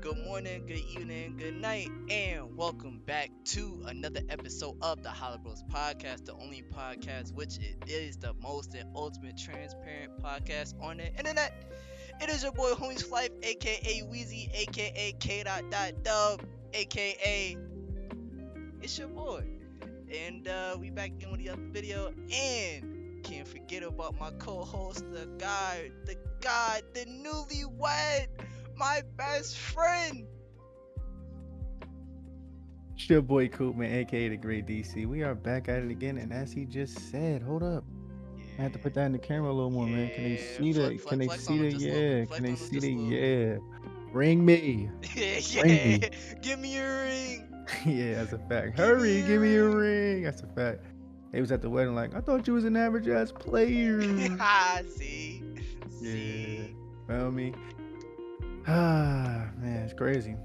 good morning, good evening, good night, and welcome back to another episode of the HoloBros podcast, the only podcast which it is the most and ultimate transparent podcast on the internet. It is your boy Homies Life, aka Wheezy, aka K dot dot dub, aka it's your boy. And we back again with the other video, and can't forget about my co-host, the newlywed, my best friend. It's your boy Coop, man, aka the Great DC. We are back at it again, and as he just said, hold up, I have to put that in the camera a little more, man. Can they Yeah, see the? flex, Can they flex see on him the? just a little bit. Yeah. Can Flex they on him see just the? a little bit. Yeah. Ring me. Yeah, Ring yeah. me. Give me your ring. Yeah, that's a fact. Give me Hurry, your give me a ring. ring. That's a fact. They was at the wedding like, I thought you was an average ass player. See, Yeah. see. Feel me? Ah, man, it's crazy.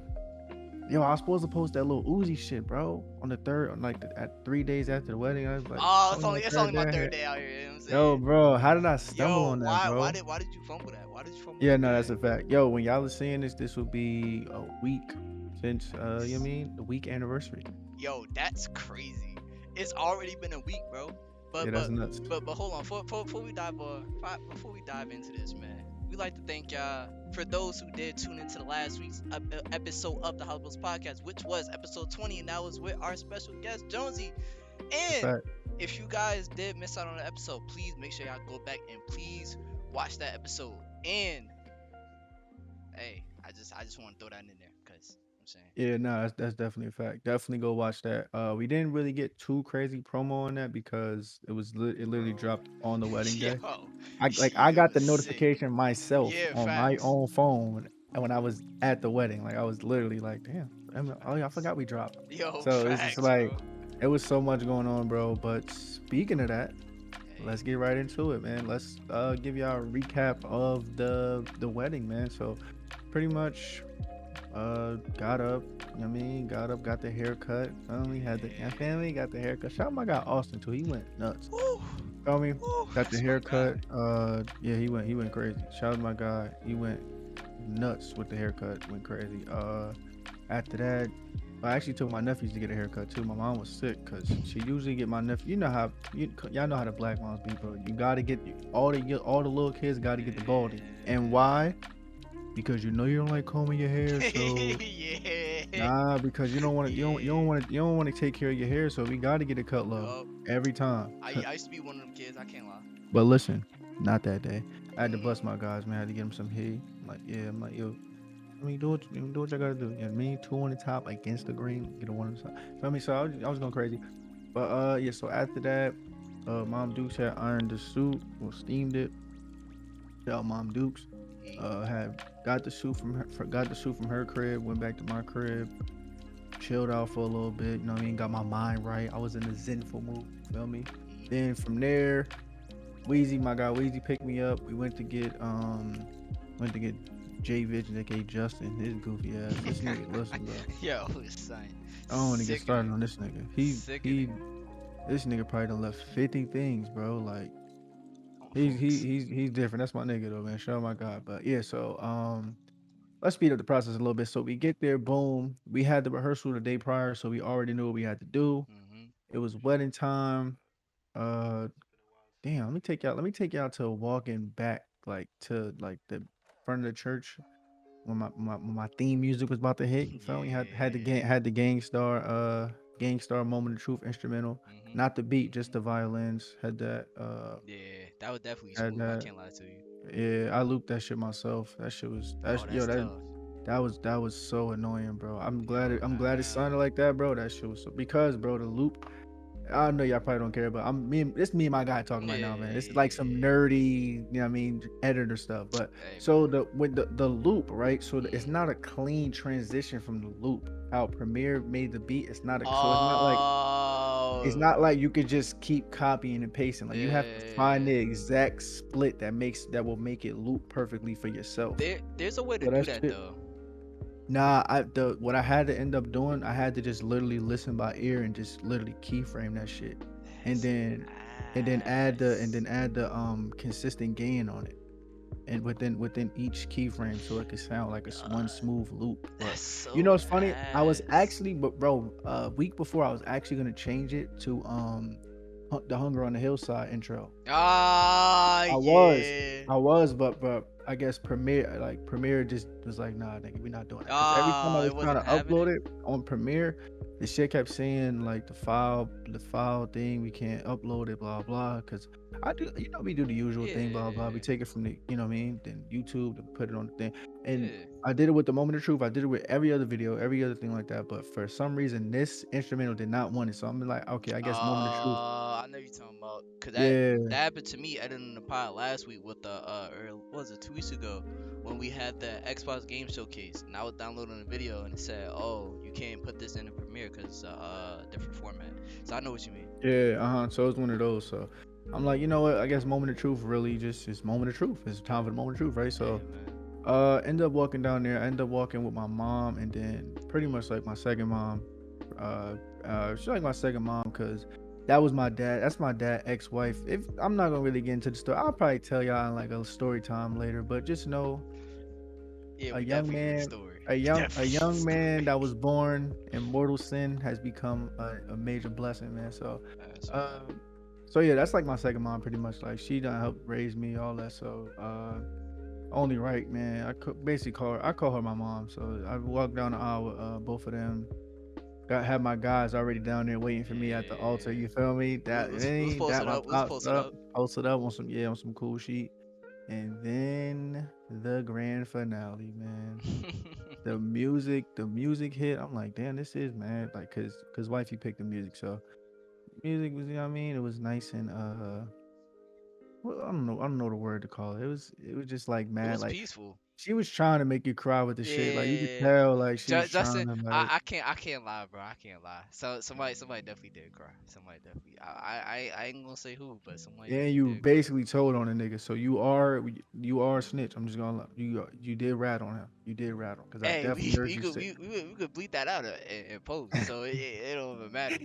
Yo, I was supposed to post that little Uzi shit, bro, on the third, at 3 days after the wedding. I was like, Oh, on the it's only third my day. third day out here. You know what I'm Yo, saying? bro, how did I stumble Yo, on that, why bro? did you fumble that? Why did you fumble Yeah, that no, that's bag? a fact. Yo, when y'all are seeing this, this will be a week since you know what I mean, the week anniversary. Yo, that's crazy. It's already been a week, bro. Yeah, But that's but nuts. but hold on. Before we dive into this, man, we like to thank y'all for those who did tune into the last week's episode of the HoloBros podcast, which was episode 20, and that was with our special guest Jonesy. It's a And fact. if you guys did miss out on the episode, please make sure y'all go back and please watch that episode. And hey, I just want to throw that in there because I'm saying. Yeah, no, that's definitely a fact. Definitely go watch that. We didn't really get too crazy promo on that because it literally dropped on the wedding day. Yo, I yo, got the sick. notification myself Yeah, on my facts. own phone when I was at the wedding. Like I was literally like, damn, oh yeah, I Facts. forgot we dropped. Yo, So it's just facts, like bro. it was so much going on, bro. But speaking of that, let's Hey, get right into it, man. Let's give y'all a recap of the wedding, man. So pretty much got up, you know what I mean? Got up, got the haircut. Family got the haircut. Shout out my guy Austin too. He went nuts. woo, Feel me? woo, Got the that's my guy. haircut. Yeah, he went crazy. Shout out to my guy. He went nuts with the haircut. Went crazy. After that, I actually took my nephews to get a haircut too. My mom was sick because she usually get my nephew. You know how y'all know how the black moms be, bro. You gotta get all the little kids gotta get the baldy. And why? Because you know you don't like combing your hair, so Yeah. nah. Because you don't want to Yeah. you don't want to take care of your hair, so we gotta get it cut low Yup. every time. I used to be one of them kids. I can't lie. But listen, not that day. I had to Mm. bust my guys, man. I had to get them some heat. I'm like, yeah, I'm like, yo, I mean, do what you gotta do. You know what I mean? Two on the top against the green, get a one on the side. Feel me? So I was going crazy. But yeah, so after that, Mom Dukes had ironed the suit or steamed it. Shout out Mom Dukes. Had got the suit from her crib, went back to my crib, chilled out for a little bit, you know what I mean? Got my mind right. I was in the zenful mood, feel me? Then from there, Wheezy, my guy Wheezy picked me up. We went to get Jay Vitch, aka Justin, his goofy ass. This nigga, listen, bro. Yo, son. I don't want to get started Sickening. on this nigga. Sickening. This nigga probably done left 50 things, bro. Like Oh, he's he, folks. he's different. That's my nigga though, man. Shout out my God. But yeah, so let's speed up the process a little bit. So we get there, boom. We had the rehearsal the day prior, so we already knew what we had to do. Mhm. It was wedding time. Uh damn, let me take y'all to walking back like to like the front of the church when my theme music was about to hit. You feel me? Yeah. Had the Gangstar Moment of Truth instrumental. Mhm. Not the beat, just the violins. Had that Yeah, that was definitely had smooth. I that can't lie to you. yeah, I looped that shit myself. That shit was Oh, that's tough. that was so annoying, bro. Yo, I'm glad it sounded like that, bro. That shit was so because bro, the loop I know y'all probably don't care, but it's me and my guy talking right now, man. This is like some yeah. nerdy, you know what I mean, editor stuff. But Hey, so man. the loop, right? So it's Mhm. not a clean transition from the loop. How Premiere made the beat, it's Oh, not like you could just keep copying and pasting. Like you have to find yeah. the exact split that will make it loop perfectly for yourself. There's a way to So do that that shit. though. Nah, what I had to end up doing, I had to just literally listen by ear and just literally keyframe that shit, and That's then ass. add the consistent gain on it. and within each keyframe, so it could sound like one God, smooth loop. But that's you know, so it's funny. I was ass. actually, but bro, a week before, I was actually gonna change it to the Hunger on the Hillside intro. Ah, I was, yeah. but I guess Premiere just was like, nah, nigga, we not doing that. Cause every time I Ah, was it trying wasn't to having upload it. it on Premiere, the shit kept saying like the file thing, we can't upload it, blah blah. Cause I do, we do the usual thing, blah blah. We Yeah, take it from the, you know what I mean, then YouTube to put it on the thing, and yeah. I did it with the Moment of Truth. I did it with every other video, every other thing like that. But for some reason, this instrumental did not want it. So I'm like, okay, I guess Moment of Truth. I know you're talking about, cause Yeah, that happened to me editing the pod last week with the or what was it 2 weeks ago when we had the Xbox Game Showcase, and I was downloading the video and it said, "Oh, you can't put this in the Premiere because it's a different format." So I know what you mean. yeah, So it's one of those. So I'm like, you know what? I guess Moment of Truth really just is Moment of Truth. It's time for the Moment of Truth, right? So Hey man. end up walking down there. I end up walking with my mom, and then pretty much like my second mom. Uh she's like my second mom because that was my dad. That's my dad ex-wife. If I'm not gonna really get into the story, I'll probably tell y'all in like a story time later. But just know Yeah, a we young definitely need a man story. a We young a definitely need a young man story. that was born in mortal sin has become a major blessing, man. So That's right. um so yeah, that's like my second mom pretty much. Like she done helped raise me, all that. So only right, man. Basically I call her my mom. So I walked down the aisle with both of them. Got Had my guys already down there waiting for me at the altar. Yeah. You feel me? We was That posted my up. We was pops posted up, up. posted up on some cool shit. And then the grand finale, man. The music hit. I'm like, damn, this is mad. Like, cause wifey picked the music, so music was, you know what I mean? It was nice and well, I don't know the word to call it. It was just like It mad. was Like peaceful. she was trying to make you cry with the shit. Like you could Yeah. tell, like she was Justin, trying to like. I can't lie, bro. I can't lie. So somebody definitely did cry. Somebody definitely. I ain't gonna say who, but somebody And definitely you did cry. basically told on a nigga, so you are a snitch. I'm just gonna you did rat on him. You did rat on because I Hey, definitely heard you say. we could bleep that out in post, so it don't even matter.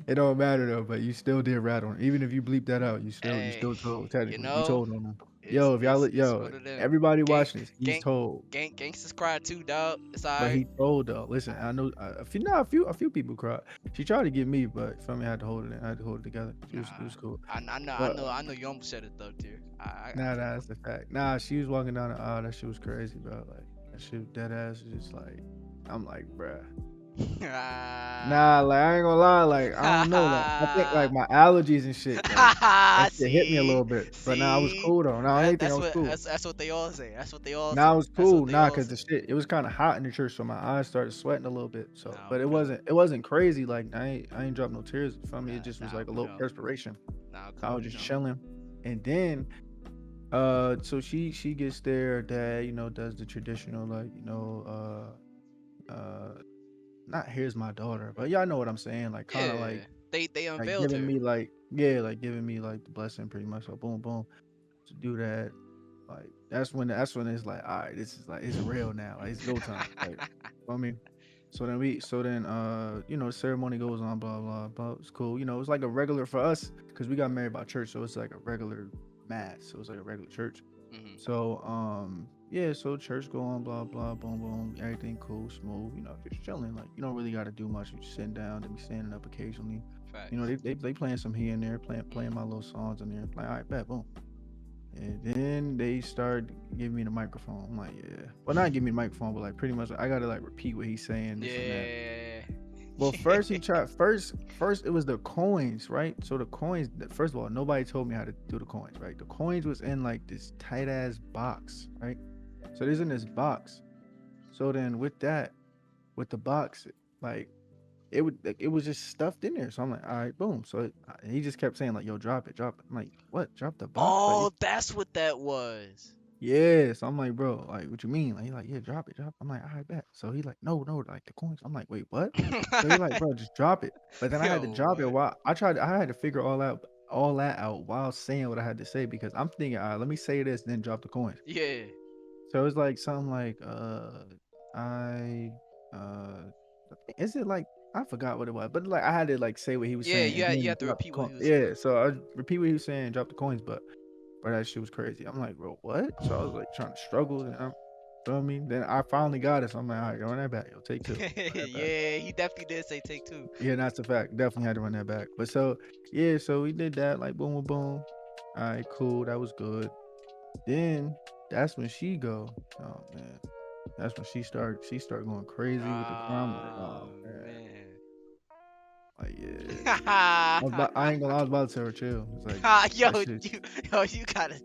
It don't matter though, but you still did rat on him. Even if you bleep that out, you Hey, still told. you Technically, you know, told on him. Yo, if it's yo, one of them. everybody Gang watching this, he's gang told. gangsters cry too, dog. It's But alright. he told though. Listen, I know a few people cried. She tried to get me, but for me, I had to hold it. I had to hold it together. It Nah, was cool. I But know, I know. You almost shed a thug tear. I nah, can. that's the fact. Nah, she was walking down the aisle. That shit was crazy, bro. Like that shit, dead ass is just like, I'm like, bruh. Nah, Ah. like I ain't gonna lie, like I don't know, like I think like my allergies and shit, like that shit hit me a little See, bit. But nah, I was see, cool though. Nah, anything I was cool. that's what they all say. That's what they all Nah, I say. was That's what cool. they Nah, all cause the say. shit it was kind of hot in the church, so my eyes started sweating a little bit. So, Nah, but it we know. wasn't it wasn't crazy. Like I ain't dropped no tears from me. It just was Nah, like a we little know. perspiration. Nah, So I cause was we just know. chilling, and then so she gets there. Dad, does the traditional like not here's my daughter, but y'all know what I'm saying. Like kind of Yeah, they like unveiled giving her. me like yeah, like giving me like the blessing pretty much. So boom, boom, to do that. Like that's when it's like, all right, this is like it's real now. Like it's go time. Like I mean, so then the ceremony goes on, blah blah blah. It's cool. It's like a regular for us because we got married by church, so it's like a regular mass. So it's like a regular church. Hmm. So yeah, so church go on, blah blah, boom boom, everything cool, smooth. Just chilling. Like you don't really got to do much. You just sitting down, they be standing up occasionally. Facts. They playing some here and there, playing Hmm. my little songs in there. Like all right, bet, boom. And then they start giving me the microphone. I'm like, yeah. Well, not give me the microphone, but like pretty much I gotta like repeat what he's saying, this and that. Yeah. Well, first he tried first it was the coins, right? So the coins, first of all, nobody told me how to do the coins, right? The coins was in like this tight ass box, right? So there's in this box. So then with the box, like it was just stuffed in there. So I'm like, all right, boom. So he just kept saying like, yo, drop it, drop it. I'm like, what? Drop the box? Like Oh, that's what that was. yeah, so I'm like, bro, like, what you mean? Like, he like, yeah, drop it, drop it. I'm like, I bet. So he like, no, no, like the coins. I'm like, wait, what? So he like, bro, just drop it. But then I had to Yo, drop it what? while I had to figure all that out while saying what I had to say because I'm thinking, all right, let me say this, then drop the coins. Yeah. So it's like something like, I, is it like I forgot what it was, but like I had to like say what he was Yeah, saying and you then had to drop the repeat what coin. he was saying. Yeah, so I repeat what he was saying, drop the coins, but But that shit was crazy. I'm like, bro, what? So I was like trying to struggle, and I'm, feel me? Then I finally got it. So I'm like, all right, run that back. Yo, take two. Run that back. Yeah, he definitely did say take two. Yeah, that's a fact. Definitely had to run that back. But so yeah, so we did that, like boom, boom, boom. All right, cool. That was good. Then that's when she go. Oh man, that's when she start going crazy with the crime. Like, Oh oh man, man. like yeah. I ain't gonna lie, I was about to tell her chill. It's like yo, that shit. you gotta.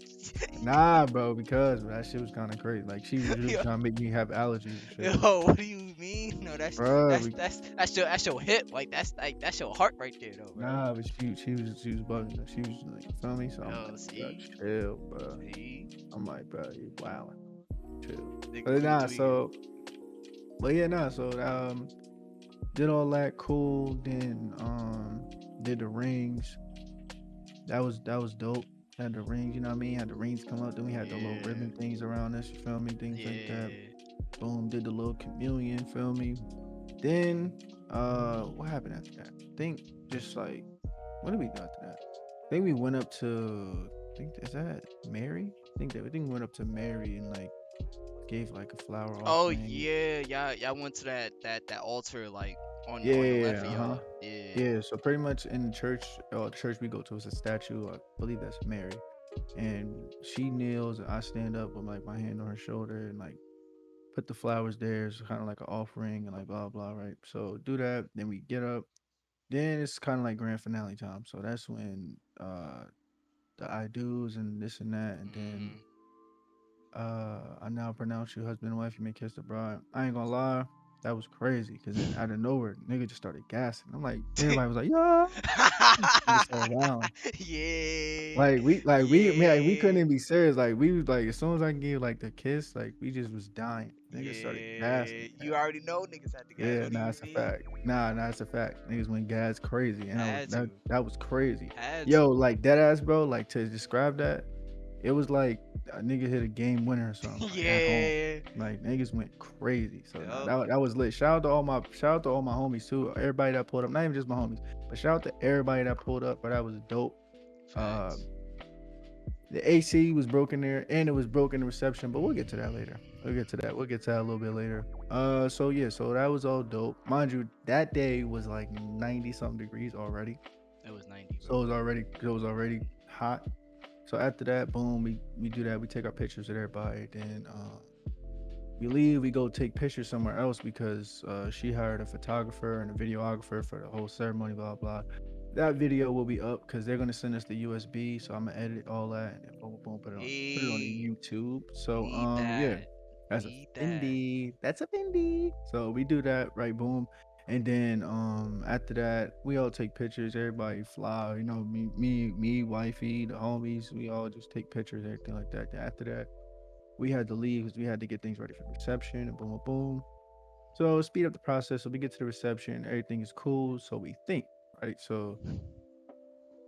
Nah, bro, because that shit was kind of crazy. Like she was really yo, trying to make me have allergies and shit. yo, what do you mean? No, that's Bro, that's that's that's your hip. Like that's your heart right there, though, bro. nah, but she was bugging. She was like, you feel me? So I'm Yo, like, bro, see, chill, bro. see, I'm like, bro, you wildin', chill. niggas But be nah, tweaking. so but yeah, nah, so did all that cool. Then did the rings. That was dope. Had the rings, you know what I mean? Had the rings come up. Then we had the little ribbon Yeah, things around us. You feel me? Things like that. yeah. Boom. Did the little communion. Feel me? Then what happened after that? I think just like what did we do after that? I think we went up to. I think is that Mary? I think we went up to Mary and like gave like a flower Oh offering. yeah, y'all went to that altar like on the left Yeah, of uh-huh. y'all. Yeah. Yeah, so pretty much in the church we go to is a statue. I believe that's Mary, and she kneels, and I stand up with like my hand on her shoulder and like put the flowers there. It's kind of like an offering and like blah blah, right? So do that. Then we get up. Then it's kind of like grand finale time. So that's when the I do's and this and that, and then Mm. I now pronounce you husband and wife. You may kiss the bride. I ain't gonna lie. That was crazy because then out of nowhere, nigga just started gassing. I'm like, everybody was like, yeah. Nigga started wilding. Yeah, We couldn't yeah, even be serious. Like we was like as soon as I gave like the kiss, like we just was dying. Niggas started yeah. gassing. You already know niggas had to gas. Yeah, What do nah, you it's a mean? fact. Nah, it's a fact. Niggas went gas crazy, and I was Had that to, that was crazy. had Yo, to. like dead ass, bro. Like to describe that, it was like a nigga hit a game winner or something like at home. Yeah. Like niggas went crazy. So nah, Yup. that was lit. Shout out to all my homies too. Everybody that pulled up, not even just my homies, but shout out to everybody that pulled up. But that was dope. Uh, Facts. the AC was broken there, and it was broken in reception. But we'll get to that later. We'll get to that. We'll get to that a little bit later. So yeah, so that was all dope. Mind you, that day was like 90 something degrees already. It was 90, So bro. it was already hot. So after that, boom, we do that. We take our pictures with everybody. Then we leave. We go take pictures somewhere else because she hired a photographer and a videographer for the whole ceremony. Blah blah. That video will be up because they're gonna send us the USB. So I'm gonna edit all that and then boom, boom, boom, put it on the Hey, YouTube. So need yeah, that. that's a Need that. Fendi. That's a Fendi. So we do that, right? Boom. And then after that, we all take pictures. Everybody fly. You know, me, wifey, the homies. We all just take pictures, everything like that. Then after that, we had to leave because we had to get things ready for the reception and boom, boom, boom. So speed up the process. So we get to the reception, everything is cool. So we think, right? So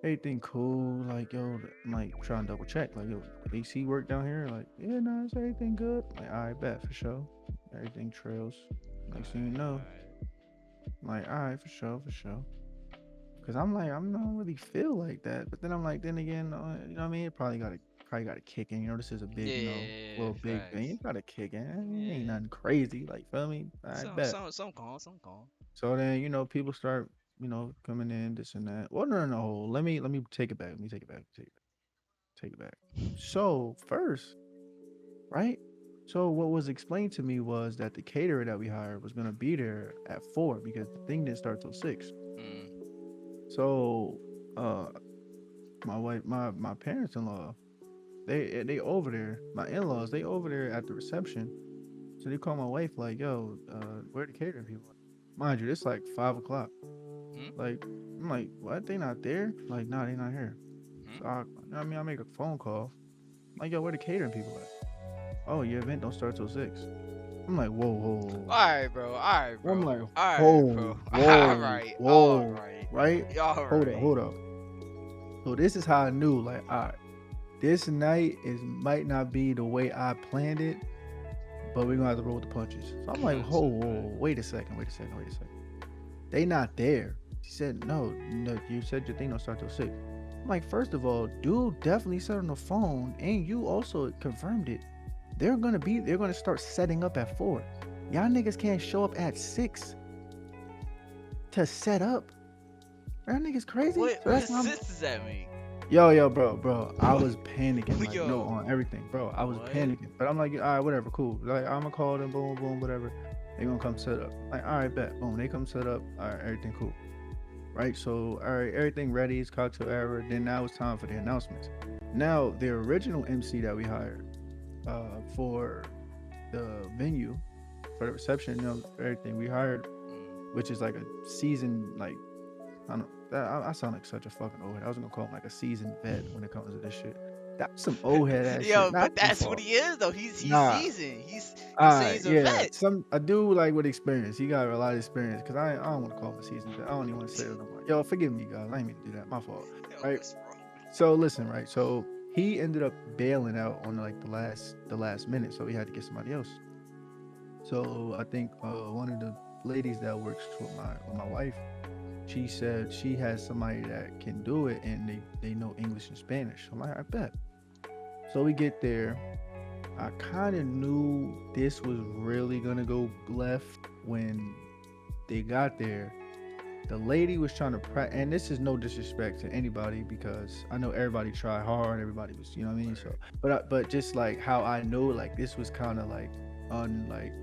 everything cool. Like yo, I'm like trying to double check. Like yo, AC work down here. Like yeah, no, is everything good? Like I bet for sure. Everything trails. Next thing you Alright, know, alright. I'm like all right, for sure, for sure. Cause I'm like I don't really feel like that. But then I'm like then again, you know what I mean? It probably got to kick in. You know, this is a big, Yeah, little big thing. facts. It got to kick in. It ain't Yeah. nothing crazy. Like feel me? I bet. Some calm, some calm. So then people start coming in this and that. Well, no, no, no. Let me take it back. Let me take it back. Take it back. So first, right? So what was explained to me was that the caterer that we hired was gonna be there at 4 because the thing didn't start till 6. Mm. So uh my wife my parents in law, they over there, my in-laws, they over there at the reception. So they call my wife like, yo, where the catering people at? Mind you, it's like 5 o'clock. Hmm? Like, I'm like, what? They not there? Like, nah, they not here. Hmm? So I make a phone call. Like, yo, where the catering people at? Oh, your event don't start till 6. I'm like, whoa, whoa, whoa. Alright, bro. Alright, I'm bro. like, Alright, whoa, bro. whoa, Alright. whoa, Alright. right? Hold up, Alright. hold up. So this is how I knew, like, all right, this night might not be the way I planned it, but we're gonna have to roll with the punches. So I'm like, whoa, Understood, whoa, right? whoa, wait a second, wait a second, wait a second. They not there. She said, no, no, you said your thing don't start till 6. I'm like, first of all, dude definitely said on the phone, and you also confirmed it. They're gonna start setting up at 4. Y'all niggas can't show up at 6 to set up. Y'all niggas crazy. What So that's what why I'm sense does that make? yo, bro. I was panicking, like, no, Yo, on everything, bro. I was what? panicking. But I'm like, all right, whatever, cool. Like, I'm gonna call them, boom, boom, whatever. They gonna come set up. Like, all right, bet. Boom. They come set up. All right, everything cool. Right? So, all right, everything ready. It's cocktail hour. Then now it's time for the announcements. Now, the original MC that we hired for the venue, for the reception, everything we hired, Mm. which is like a seasoned, like, I don't know. I sound like such a fucking old head. I was gonna call him like a seasoned vet when it comes to this shit. That's some old head ass shit. Yo, Not but my that's what fault. he is though. He's Nah. seasoned. He's saying he's a Yeah. vet. Some a dude like with experience. He got a lot of experience. Cause I don't want to call him a seasoned vet. I don't even want to say it no more. Yo, forgive me, guys. I didn't mean to do that. My fault. Yo, Right. what's wrong? So listen, right. So he ended up bailing out on like the last minute. So he had to get somebody else. So I think one of the ladies that works with my wife, she said she has somebody that can do it and they know English and Spanish. I'm like, I bet. So we get there. I kind of knew this was really gonna go left when they got there. The lady was trying to and this is no disrespect to anybody because I know everybody tried hard, everybody was, you know what I mean. So, Right. but just like how I know, like this was kind of like like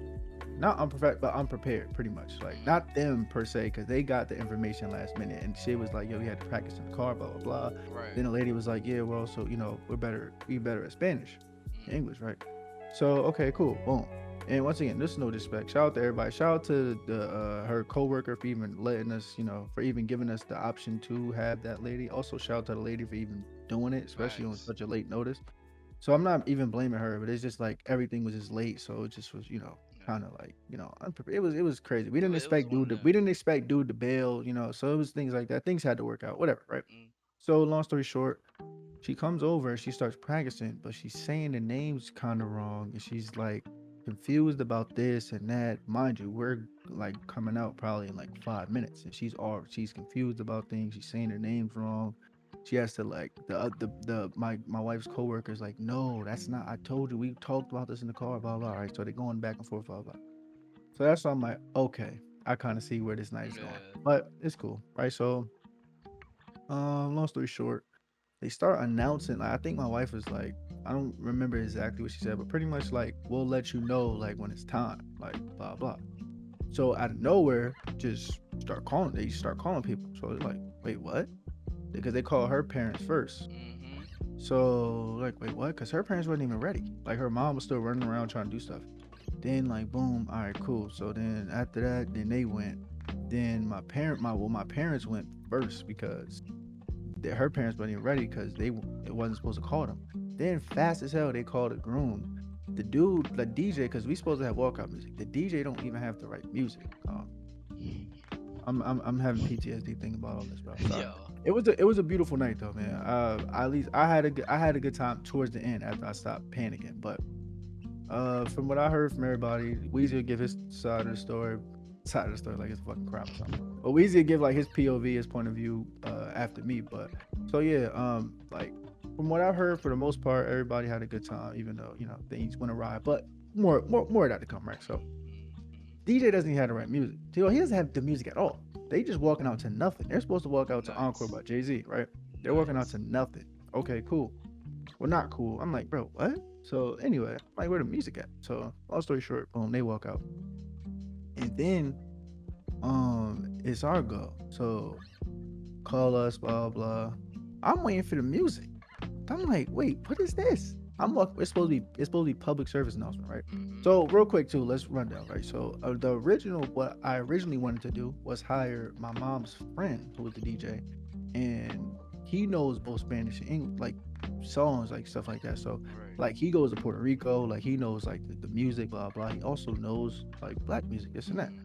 not unprepared, but unprepared, pretty much. Like not Mm. them per se, because they got the information last minute, and she was like, "Yo, we had to practice in the car, blah blah blah." Right. Then the lady was like, "Yeah, well, so we better at Spanish, Mm. English, right?" So okay, cool, boom. And once again, this is no disrespect. Shout out to everybody. Shout out to the her coworker for even letting us, for even giving us the option to have that lady. Also, shout out to the lady for even doing it, especially on Facts. such a late notice. So I'm not even blaming her, but it's just like everything was just late, so it just was, kind Yeah. of like, unprepared. It was crazy. It was one of We them. didn't expect dude to bail, so it was things like that. Things had to work out, whatever, right? Mm. So long story short, she comes over and she starts practicing, but she's saying the names kind of wrong, and she's like confused about this and that. Mind you, we're like coming out probably in like 5 minutes, and she's confused about things. She's saying her names wrong. She has to like the my wife's coworkers like, no, that's not. I told you we talked about this in the car, blah blah. All right, so they're going back and forth, blah blah. So that's why I'm like, okay, I kind of see where this night is going, Yeah. but it's cool, right? So, long story short, they start announcing. Like, I think my wife was like, I don't remember exactly what she said, but pretty much like, we'll let you know like when it's time, like blah blah. So out of nowhere, just start calling. They start calling people. So it's like, wait, what? Because they call her parents first. Mm-hmm. So like, wait, what? Because her parents wasn't even ready. Like her mom was still running around trying to do stuff. Then like, boom, all right, cool. So then after that, then they went. Then my parents went first because her parents weren't even ready because it wasn't supposed to call them. Then fast as hell they called a groom. The dude, the DJ, because we supposed to have walkout music. The DJ don't even have the right music. I'm having PTSD thinking about all this, bro. Sorry. Yo. It was a beautiful night though, man. At least I had a good time towards the end after I stopped panicking. But from what I heard from everybody, Weezy will give his side of the story like it's a fucking crime or something. But Weezy will give like his POV, his point of view after me. But so yeah, like from what I heard, for the most part, everybody had a good time, even though things went awry. But more of that to come, right? So Mm-hmm. DJ doesn't even have the right music. He doesn't have the music at all. They just walking out to nothing. They're supposed to walk out to Encore Nice. by Jay Z, right? They're walking out Nice. to nothing. Okay, cool. Well, not cool. I'm like, bro, what? So anyway, like, where the music at? So long story short, boom, they walk out, and then it's our go. So call us, blah blah. I'm waiting for the music. I'm like, wait, what is this? It's supposed to be public service announcement, right? Mm-hmm. So real quick too, let's run down, right? So the original, what I originally wanted to do was hire my mom's friend who was the DJ, and he knows both Spanish and English, like songs, like stuff like that. So Right. like he goes to Puerto Rico, like he knows like the music, blah blah. He also knows like black music, this and that. Mm-hmm.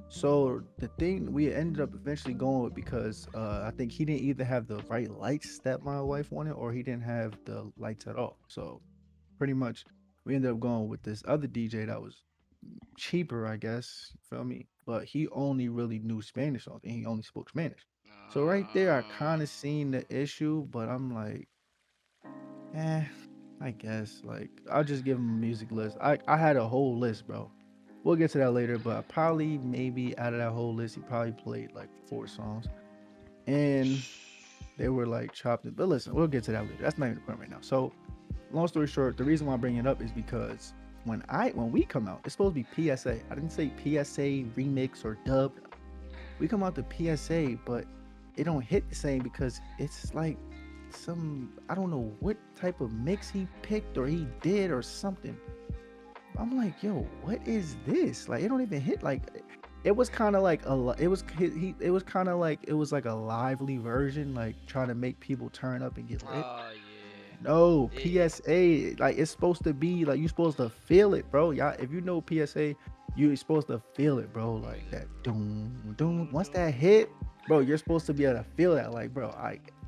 So the thing we ended up eventually going with, because I think he didn't either have the right lights that my wife wanted, or he didn't have the lights at all. So pretty much we ended up going with this other DJ that was cheaper, I guess. You feel me? But he only really knew Spanish songs and he only spoke Spanish. So right there, I kind of seen the issue, but I'm like, eh, I guess like I'll just give him a music list. I had a whole list, bro. We'll get to that later, but probably maybe out of that whole list, he probably played like 4 songs, and they were like chopped. But listen, we'll get to that later. That's not even the point right now. So long story short, the reason why I bring it up is because when we come out, it's supposed to be PSA. I didn't say PSA remix or dubbed. We come out to PSA, but it don't hit the same because it's like some I don't know what type of mix he picked or he did or something. I'm like, yo, what is this? Like, it don't even hit. Like, it was kind of like it was it was kind of like it was like a lively version, like trying to make people turn up and get lit. Oh yeah. No, It, PSA, like it's supposed to be like you supposed to feel it, bro. Y'all, if you know PSA, you're supposed to feel it, bro. Like that doom doom. doom Once doom. that hit, bro, you're supposed to be able to feel that. Like, bro,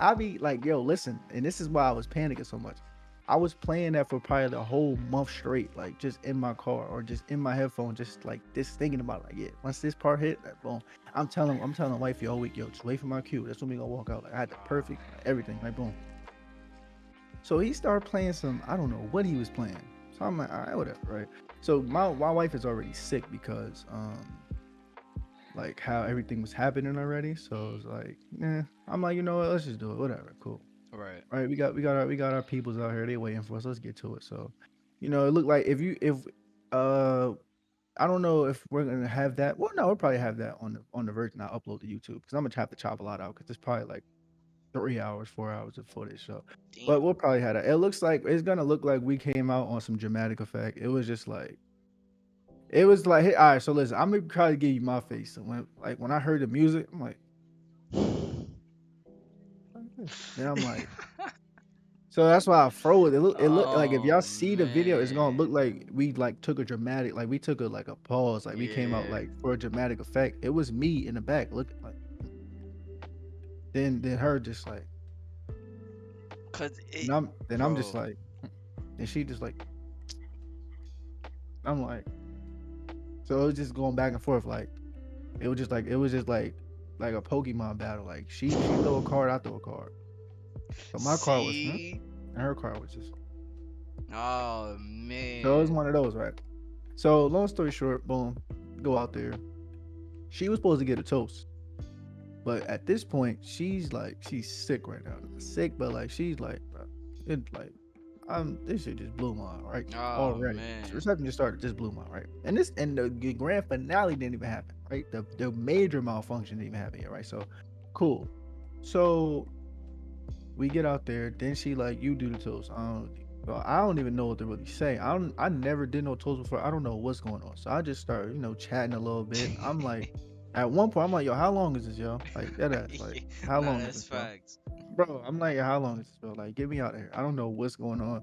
I be like, yo, listen, and this is why I was panicking so much. I was playing that for probably the whole month straight, like just in my car or just in my headphone, just like just thinking about it. Like, yeah, once this part hit, that boom. I'm telling wifey all week, yo, just wait for my cue. That's when we gonna walk out. Like I had the perfect like, everything, like boom. So he started playing some, I don't know what he was playing. So I'm like, all right, whatever, right? So my wife is already sick because like how everything was happening already. So it's like, nah. I'm like, you know what, let's just do it. Whatever, cool. Right. Right. We got our peoples out here, they waiting for us. Let's get to it. So, it looked like if uh I don't know if we're gonna have that. Well, no, we'll probably have that on the version I upload to YouTube because I'm gonna have to chop a lot out because it's probably like 3 hours, 4 hours of footage. So, but Damn. we'll probably have that. It looks like it's gonna look like we came out on some dramatic effect. It was like, hey, all right. So listen, I'm gonna try to give you my face. So when I heard the music, I'm like, "What is this?" Then I'm like, so that's why I froze. It look like if y'all Oh see the video, it's gonna look man. like we like took a dramatic, like we took a like a pause, like we came out Yeah. like for a dramatic effect. It was me in the back looking like, then her just like, Cause and it, I'm just bro. like, and she just like, I'm like. So it was just going back and forth. Like it was just like a Pokemon battle. Like she throw a card, I throw a card. So my card was See? and her card was just. Oh So it was man. one of those, right? So long story short, boom, go out there. She was supposed to get a toast, but at this point, she's sick right now. Sick, but like she's like, bro, it like this shit just blew my mind, right? Oh Already. So man. reception just started, just blew my mind, right? And the grand finale didn't even happen, right? The major malfunction didn't even happen yet, right? So cool. So we get out there, then she like, you do the toast. I don't even know what to really say. I never did no toast before. I don't know what's going on. So I just start, chatting a little bit. I'm like, at one point, I'm like, yo, how long is this, yo? Like that ass, like, how Nah, long is that's this, bro? facts. Bro, I'm like, how long is this, bro? Like, get me out of here. I don't know what's going on.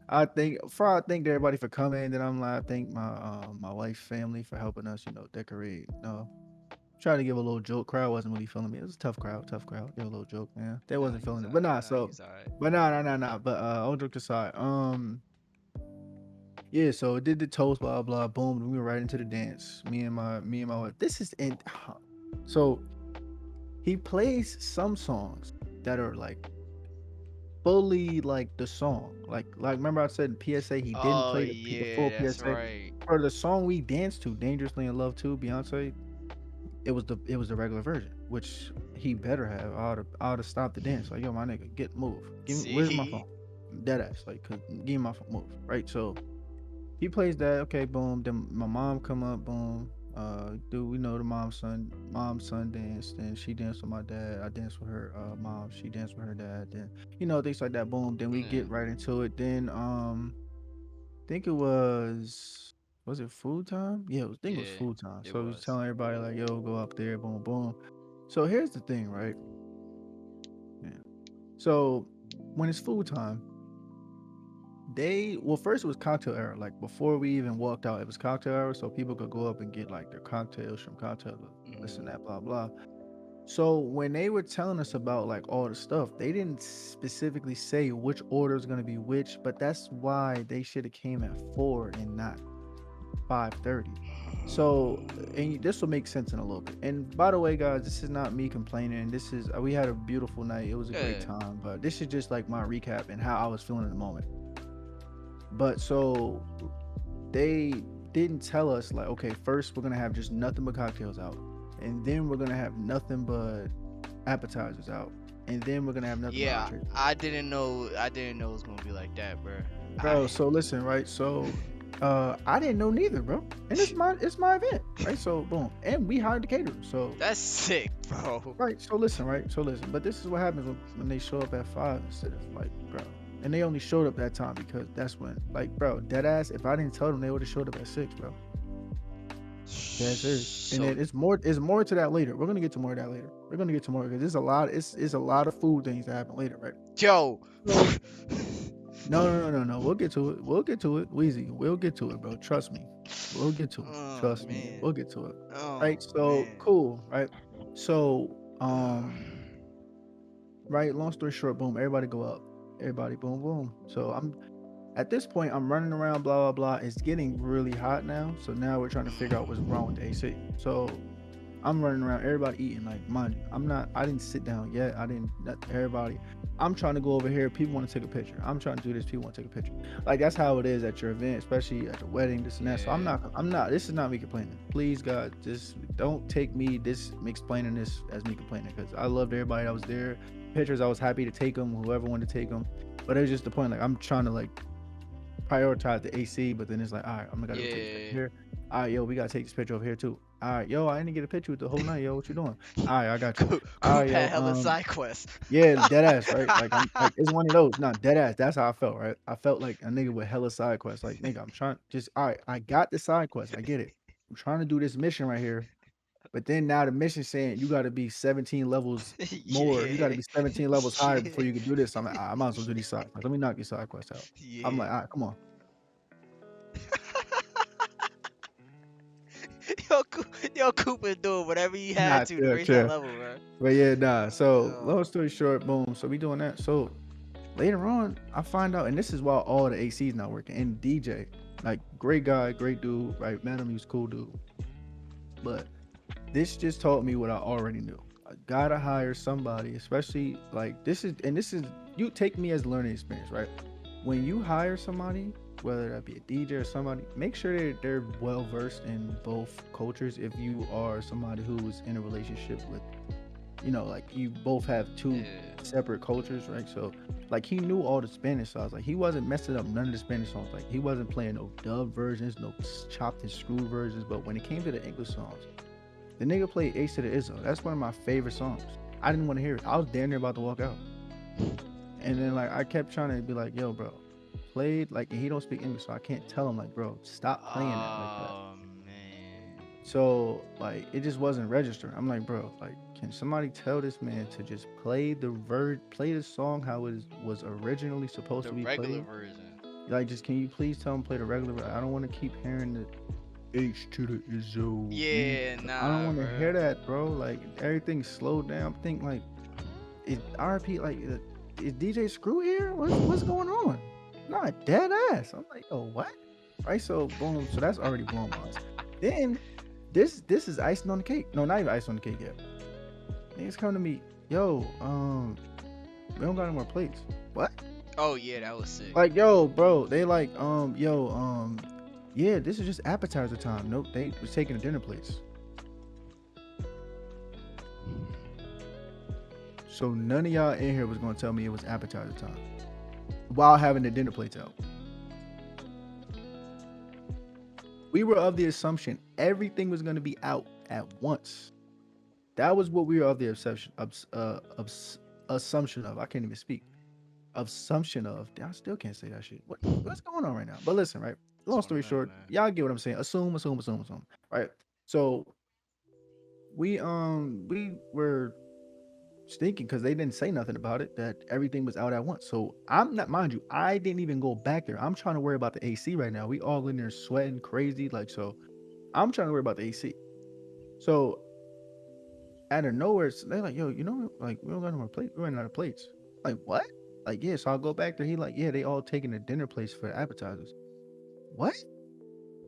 I thank everybody for coming. Then I'm like, I thank my wife's family for helping us, decorate. Try to give a little joke. Crowd wasn't really feeling me. It was a tough crowd, tough crowd. Give a little joke, man. They Nah, wasn't he was feeling it. But alright. nah, Nah, he so was alright. but nah. But all jokes aside, yeah, so it did the toast, blah blah, boom. We were right into the dance. Me and my wife. This is in so he plays some songs that are like fully like the song. Like remember I said in PSA he didn't Oh play the full yeah, that's PSA. right. For the song we danced to, Dangerously in Love too, Beyonce, it was the regular version, which he better have. I oughta stopped the dance. Like, yo, my nigga, get move. Give me where's my See? phone? Dead ass. Like, give me my phone. Move. Right. So he plays that. Okay, boom. Then my mom come up. Boom. Do we know the mom son danced? Then she danced with my dad. I danced with her mom. She danced with her dad. Then things like that. Boom. Then we Yeah. get right into it. Then think it was it food time? Yeah, I think it was Yeah. food time. It So he was was. telling everybody like, yo, go up there, boom, boom. So here's the thing, right? Yeah. So when it's food time, first it was cocktail hour. Like before we even walked out, it was cocktail hour, so people could go up and get like their cocktails from cocktail, this and Mhm. that, blah blah. So when they were telling us about like all the stuff, they didn't specifically say which order is gonna be which, but that's why they should have came at 4 and not 5:30. So, and this will make sense in a little bit. And by the way, guys, this is not me complaining. This is we had a beautiful night. It was a great Yeah. time. But this is just like my recap and how I was feeling in the moment. But so they didn't tell us like, okay, first we're gonna have just nothing but cocktails out, and then we're gonna have nothing but appetizers out, and then we're gonna have nothing but Yeah, entrees. I didn't know. I didn't know it was gonna be like that, bro. Bro, I. so listen, right? So I didn't know neither, bro. And it's my event, right? So boom. And we hired the caterer. So That's sick, bro. right, so listen, right? So listen. But this is what happens when they show up at 5 instead of like, bro. And they only showed up that time because that's when, like, bro, dead ass, if I didn't tell them they would have showed up at 6, bro. That's serious. And So, then it's more to that later. We're gonna get to more of that later. We're gonna get to more because there's a lot, it's a lot of food things that happen later, right? yo. So no, no, no, no, no. We'll get to it. We'll get to it. Weezy. We'll get to it, bro. Trust me. We'll get to it. Oh Trust me. man. We'll get to it. Right. Oh So man. cool. Right. So right. Long story short, boom. Everybody go up. Everybody, boom, boom. So I'm at this point. I'm running around. Blah blah blah. It's getting really hot now. So now we're trying to figure out what's wrong with the AC. So I'm running around, everybody eating. Like, mind you, I didn't sit down yet. I didn't, not everybody. I'm trying to go over here. People want to take a picture. I'm trying to do this. People want to take a picture. Like, that's how it is at your event, especially at the wedding, this and that. So Yeah. this is not me complaining. Please, God, just don't take me explaining this as me complaining because I loved everybody that was there. Pictures, I was happy to take them, whoever wanted to take them. But it was just the point, like, I'm trying to, like, prioritize the AC, but then it's like, all right, I'm gonna go take this picture Yeah. here. All right, yo, we gotta take this picture over here too. All right, yo, I didn't get a picture with the whole night, yo. What you doing? All right, I got you. All Coop right, had yo, hella side quests. yeah, dead ass, right? Like I'm like it's one of those. Not dead ass. That's how I felt, right? I felt like a nigga with hella side quests. Like nigga, I'm trying just all right. I got the side quest. I get it. I'm trying to do this mission right here, but then now the mission saying you got to be 17 levels more. You got to Yeah. be 17 levels higher Yeah. before you can do this. I'm like, I might as well do these side quests. Let me knock these side quests out. I'm Yeah. like, all right, come on. Yo, Coop is doing whatever he had Nah, to chill, reach that chill. level, bro. But yeah, nah. So Oh. long story short, boom. So we doing that. So later on, I find out, and this is while all the AC's not working. And DJ, like great guy, great dude, right? Met him, he was cool dude. But this just taught me what I already knew. I gotta hire somebody, especially like this is you take me as a learning experience, right? When you hire somebody, whether that be a DJ or somebody, make sure they're well versed in both cultures. If you are somebody who's in a relationship with like you both have two Yeah. separate cultures, right? So, like he knew all the Spanish songs. Like he wasn't messing up none of the Spanish songs. Like he wasn't playing no dub versions, no chopped and screw versions. But when it came to the English songs, the nigga played Ace to the Izzo. That's one of my favorite songs. I didn't want to hear it. I was damn near about to walk out. And then like I kept trying to be like, yo, bro, played like and he don't speak English, so I can't tell him like, bro, stop playing that like that. Oh man. So like it just wasn't registering. I'm like, bro, like can somebody tell this man to just play the song how it was originally supposed The to be regular played? version. Like just can you please tell him play the regular? I don't want to keep hearing the H to the Izzo. Yeah, I don't nah, want to bro. hear that, bro. Like everything slowed down. Think like is RP like is DJ Screw here? What's going on? Not dead ass. I'm like, oh what? Right. So boom. So that's already blown my eyes. Then this is icing on the cake. No, not even icing on the cake yet. Niggas come to me, yo, we don't got any more plates. What? Oh yeah, that was sick. Like, yo, bro, they like, yeah, this is just appetizer time. Nope, they was taking the dinner plates. So none of y'all in here was gonna tell me it was appetizer time while having the dinner plates out. We were of the assumption everything was gonna be out at once. That was what we were of the assumption of. I can't even speak. Assumption of. I still can't say that shit. What's going on right now? But listen, right? It's Long one of story them, short, man. y'all get what I'm saying. Assume. Right. So we were thinking because they didn't say nothing about it that everything was out at once. So I'm not, mind you, I didn't even go back there. I'm trying to worry about the AC right now. We all in there sweating crazy, like so. I'm trying to worry about the AC. So out of nowhere, they're like, "Yo, like we don't got no more plates. We're running out of plates." Like what? Like yeah. So I'll go back there. He like, yeah, they all taking the dinner plates for the appetizers. What?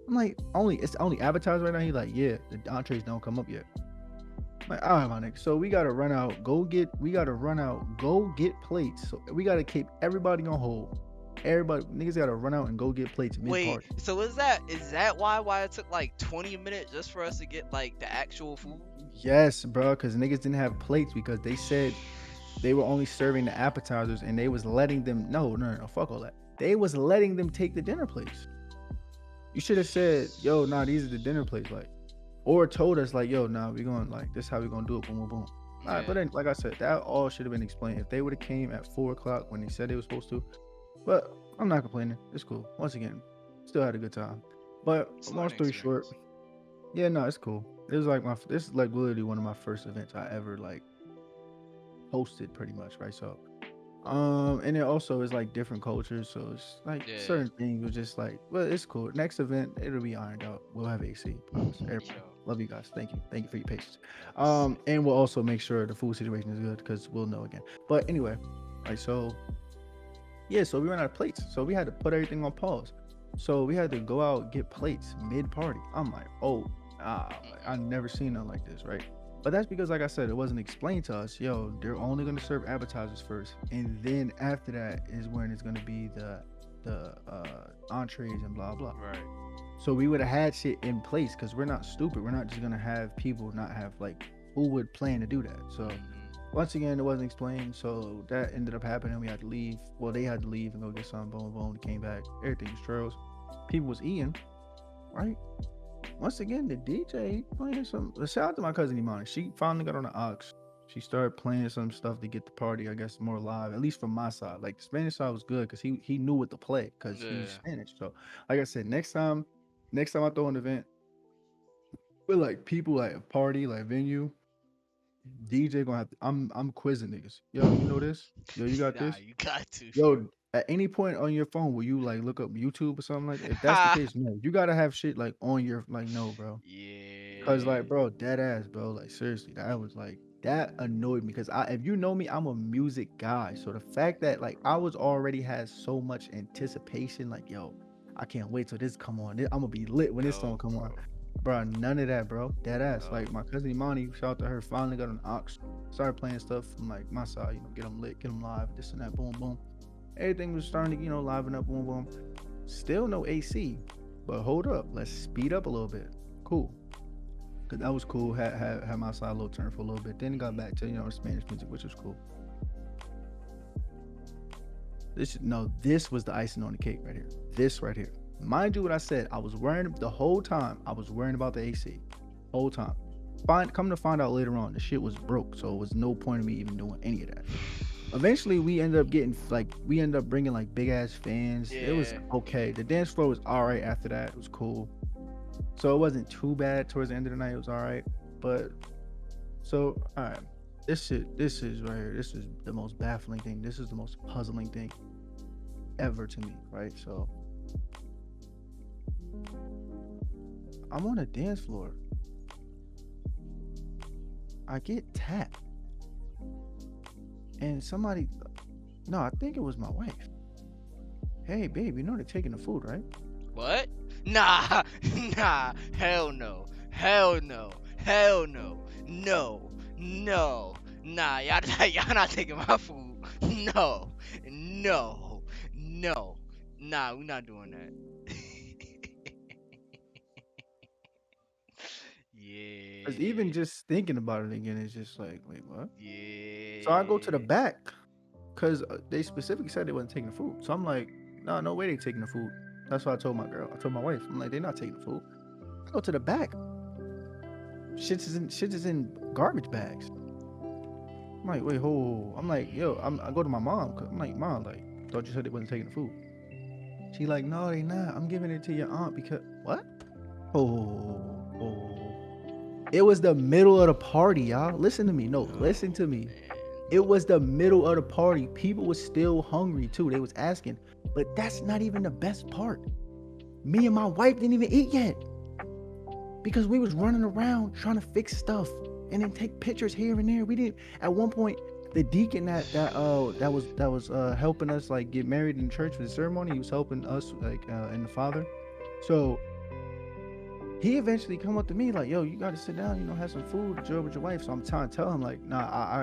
I'm like, it's only advertised right now. He's like, yeah, the entrees don't come up yet. I'm like, all right, my nigga. So we gotta run out, go get plates. So we gotta keep everybody on hold. Everybody, niggas gotta run out and go get plates mid Wait, party. so is that why it took like 20 minutes just for us to get like the actual food? Yes, bro, because niggas didn't have plates because they said they were only serving the appetizers and they was letting them. No, fuck all that. They was letting them take the dinner plates. You should have said, yo, nah, these are the dinner plates, like, or told us like, yo, nah, we going like this, how we gonna do it, boom, boom, boom. All right, but Yeah, then, like I said, that all should have been explained if they would have came at 4 o'clock when they said they were supposed to. But I'm not complaining. It's cool. Once again, still had a good time. But it's a long learning story short, experience. yeah, no, it's cool. It was like this is like literally one of my first events I ever like hosted, pretty much, right? So and it also is like different cultures, so it's like Yeah, certain things were just like, well, it's cool. Next event, it'll be ironed out. We'll have AC, promise. Everybody, yo, love you guys. Thank you for your patience. sick. And we'll also make sure the food situation is good because we'll know again. But anyway, like so, yeah. So we ran out of plates, so we had to put everything on pause. So we had to go out get plates mid party. I'm like, oh, I Mm-mm. never seen nothing like this, right? But that's because, like I said, it wasn't explained to us. Yo, they're only gonna serve appetizers first, and then after that is when it's gonna be the entrees and blah blah. Right. So we would have had shit in place because we're not stupid. We're not just gonna have people not have like who would plan to do that. So Mm-hmm. once again, it wasn't explained. So that ended up happening. We had to leave. Well, they had to leave and go get some. Boom, boom. Came back. Everything was trails. People was eating, right? Once again, the DJ playing some. Shout out to my cousin Imani. She finally got on the aux. She started playing some stuff to get the party, I guess, more live. At least from my side, like the Spanish side was good because he knew what to play because he's Yeah. Spanish. So, like I said, next time I throw an event with like people like a party like venue, DJ gonna have. I'm quizzing niggas. Yo, you know this? Yo, you got Nah, this? you got to, bro. Yo, at any point on your phone, will you like look up YouTube or something like that? If that's the case, no, you gotta have shit like on your like no, bro. Cause Yeah. like, bro, dead ass, bro. Like seriously, that was like that annoyed me. Cause if you know me, I'm a music guy. So the fact that like I was already had so much anticipation, like yo, I can't wait till this come on. I'm gonna be lit when this song No, come on, bro. bro. None of that, bro. Dead ass. No. Like my cousin Imani, shout out to her. Finally got an aux, started playing stuff from like my side. Get them lit, get them live, this and that. Boom, boom. Everything was starting to liven up. Boom, boom. Still no AC, but hold up, let's speed up a little bit. Cool. Cause that was cool. Had my side a little turn for a little bit. Then it got back to Spanish music, which was cool. This was the icing on the cake right here. This right here. Mind you, what I said. I was worrying the whole time. I was worrying about the AC, whole time. Come to find out later on, the shit was broke, so it was no point in me even doing any of that. Eventually, we ended up bringing like big ass fans. It was Yeah. okay. The dance floor was all right after that. It was cool. So it wasn't too bad towards the end of the night. It was all right. But so all right, this is right here. This is the most baffling thing. This is the most puzzling thing ever to me. Right. So I'm on a dance floor. I get tapped, and somebody. No, I think it was my wife. Hey, babe, you know they're taking the food, right? What? Nah, nah, hell no, hell no, hell no, no, no, nah, y'all not taking my food. No, no, no, nah, we not doing that. Because even Yeah, just thinking about it again is just like, wait, what? So I go to the yeah. back because they specifically said they wasn't taking the food. So I'm like, no, no way they taking the food. That's what I told my girl. I told my wife. I'm like, they're not taking the food. I go to the back. Shit is in garbage bags. I'm like, wait, hold. I'm like, yo, I go to my mom. I'm like, mom, like, thought you said they wasn't taking the food. She like, no, they not. I'm giving it to your aunt because what? Oh. It was the middle of the party, y'all. Listen to me. No, listen Oh to me. man. It was the middle of the party. People was still hungry too. They was asking. But that's not even the best part. Me and my wife didn't even eat yet. Because we was running around trying to fix stuff and then take pictures here and there. We didn't at one point the deacon that was helping us like get married in church for the ceremony, he was helping us like and the father. So He eventually come up to me like, "Yo, you got to sit down, have some food, enjoy with your wife." So I'm trying to tell him like, "Nah,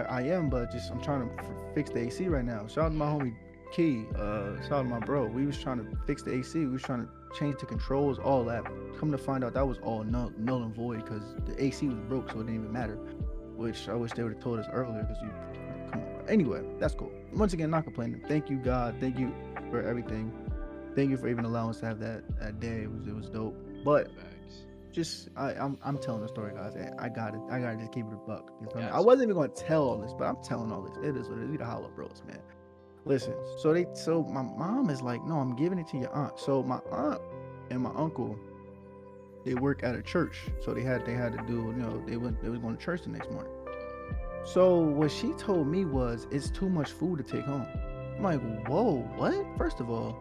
I am, but just I'm trying to fix the AC right now." Shout out to my Yeah. homie Key. Shout out to my bro. We was trying to fix the AC. We was trying to change the controls, all that. Come to find out, that was all null and void because the AC was broke, so it didn't even matter. Which I wish they would have told us earlier because we, come on, bro. Anyway, that's cool. Once again, not complaining. Thank you, God. Thank you for everything. Thank you for even allowing us to have that day. It was dope. But Facts. just I'm telling the story, guys. I gotta just keep it a buck. You feel me? I Got to. wasn't even gonna tell all this, but I'm telling all this. It is what it is. We the Hollow Bros, man. Listen, so my mom is like, no, I'm giving it to your aunt. So my aunt and my uncle, they work at a church, so they had to do, they was going to church the next morning. So what she told me was it's too much food to take home. I'm like, whoa, what? First of all,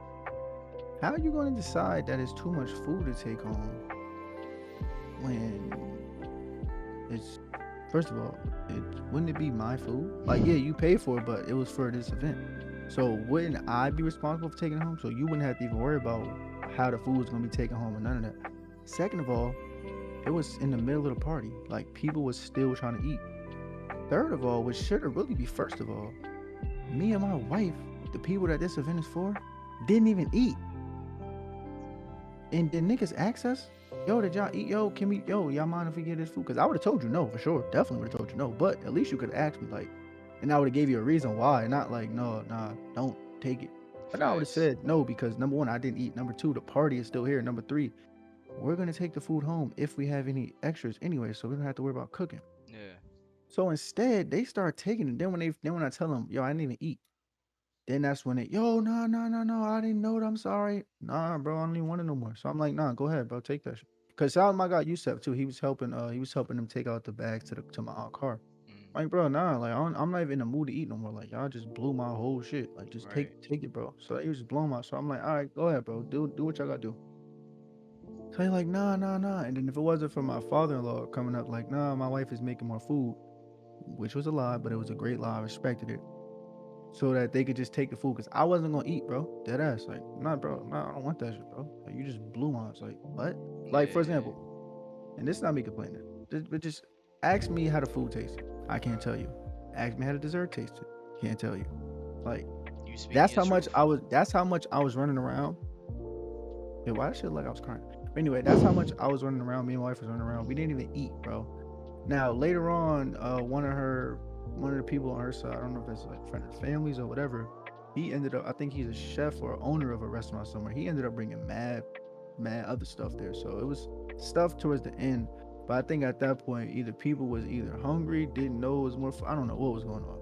how are you going to decide that it's too much food to take home when it's first of all, it wouldn't it be my food? Like, yeah, you paid for it, but it was for this event. So wouldn't I be responsible for taking it home? So you wouldn't have to even worry about how the food was gonna be taken home or none of that. Second of all, it was in the middle of the party. Like people was still trying to eat. Third of all, which should have really be first of all, me and my wife, the people that this event is for, didn't even eat. And then niggas ask us, yo, did y'all eat? Yo, can we, yo, y'all mind if we get this food? Because I would have told you no for sure. Definitely would have told you no. But at least you could have asked me, like, and I would have gave you a reason why, not like, no, nah, don't take it. But I would have Facts. said no because number one, I didn't eat. Number two, the party is still here. Number three, we're gonna take the food home if we have any extras anyway, so we don't have to worry about cooking. Yeah. So instead, they start taking it. Then when I tell them, yo, I didn't even eat. Then that's when yo, no, no, no, no, I didn't know it. I'm sorry. Nah, bro, I don't even want it no more. So I'm like, nah, go ahead, bro, take that shit. Cause shout out my guy Yusef too. He was helping them take out the bags to my aunt car. Mm. Like, bro, nah, like I'm not even in the mood to eat no more. Like, y'all just blew my whole shit. Like, just take Right. take it, bro. So he was just blowing my. So I'm like, all right, go ahead, bro. Do what y'all gotta do. So he like, nah, nah, nah. And then if it wasn't for my father-in-law coming up, like, nah, my wife is making more food, which was a lie, but it was a great lie. I respected it so that they could just take the food because I wasn't gonna eat, bro. Dead ass, like, nah, bro, nah, I don't want that shit, bro. Like, you just blew my. It's like, what? Like, for Yeah. example, and this is not me complaining, but just ask me how the food tasted. I can't tell you. Ask me how the dessert tasted. Can't tell you. Like, You speaking that's your how much truth. I was. That's how much I was running around. Yeah, why that shit like I was crying? But anyway, that's how much I was running around. Me and my wife was running around. We didn't even eat, bro. Now later on, one of the people on her side, I don't know if it's like friend of the families or whatever. He ended up, I think he's a chef or owner of a restaurant somewhere. He ended up bringing mad other stuff there. So it was stuff towards the end. But I think at that point, either people was either hungry, didn't know it was more. I don't know what was going on.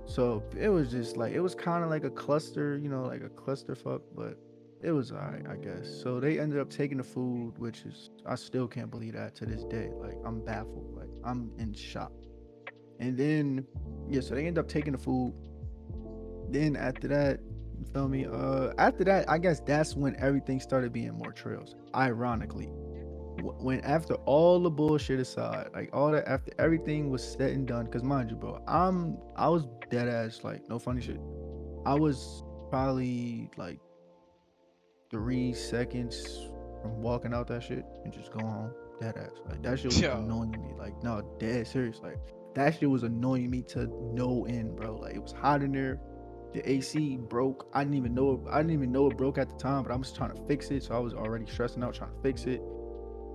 So it was just like it was kind of like a cluster, like a clusterfuck, but it was alright, I guess. So they ended up taking the food, which is I still can't believe that to this day. Like I'm baffled, like I'm in shock. And then yeah, so they end up taking the food. Then after that, you feel me? After that, I guess that's when everything started being more trails. Ironically, when after all the bullshit aside, like all that after everything was said and done, because mind you, bro, I was dead ass like no funny shit. I was probably like 3 seconds from walking out that shit and just going home. Dead ass. Like that shit was Yo. annoying me. Like no, dead serious. Like that shit was annoying me to no end, bro. Like it was hot in there. The AC broke. I didn't even know it broke at the time, but I was trying to fix it. So I was already stressing out trying to fix it.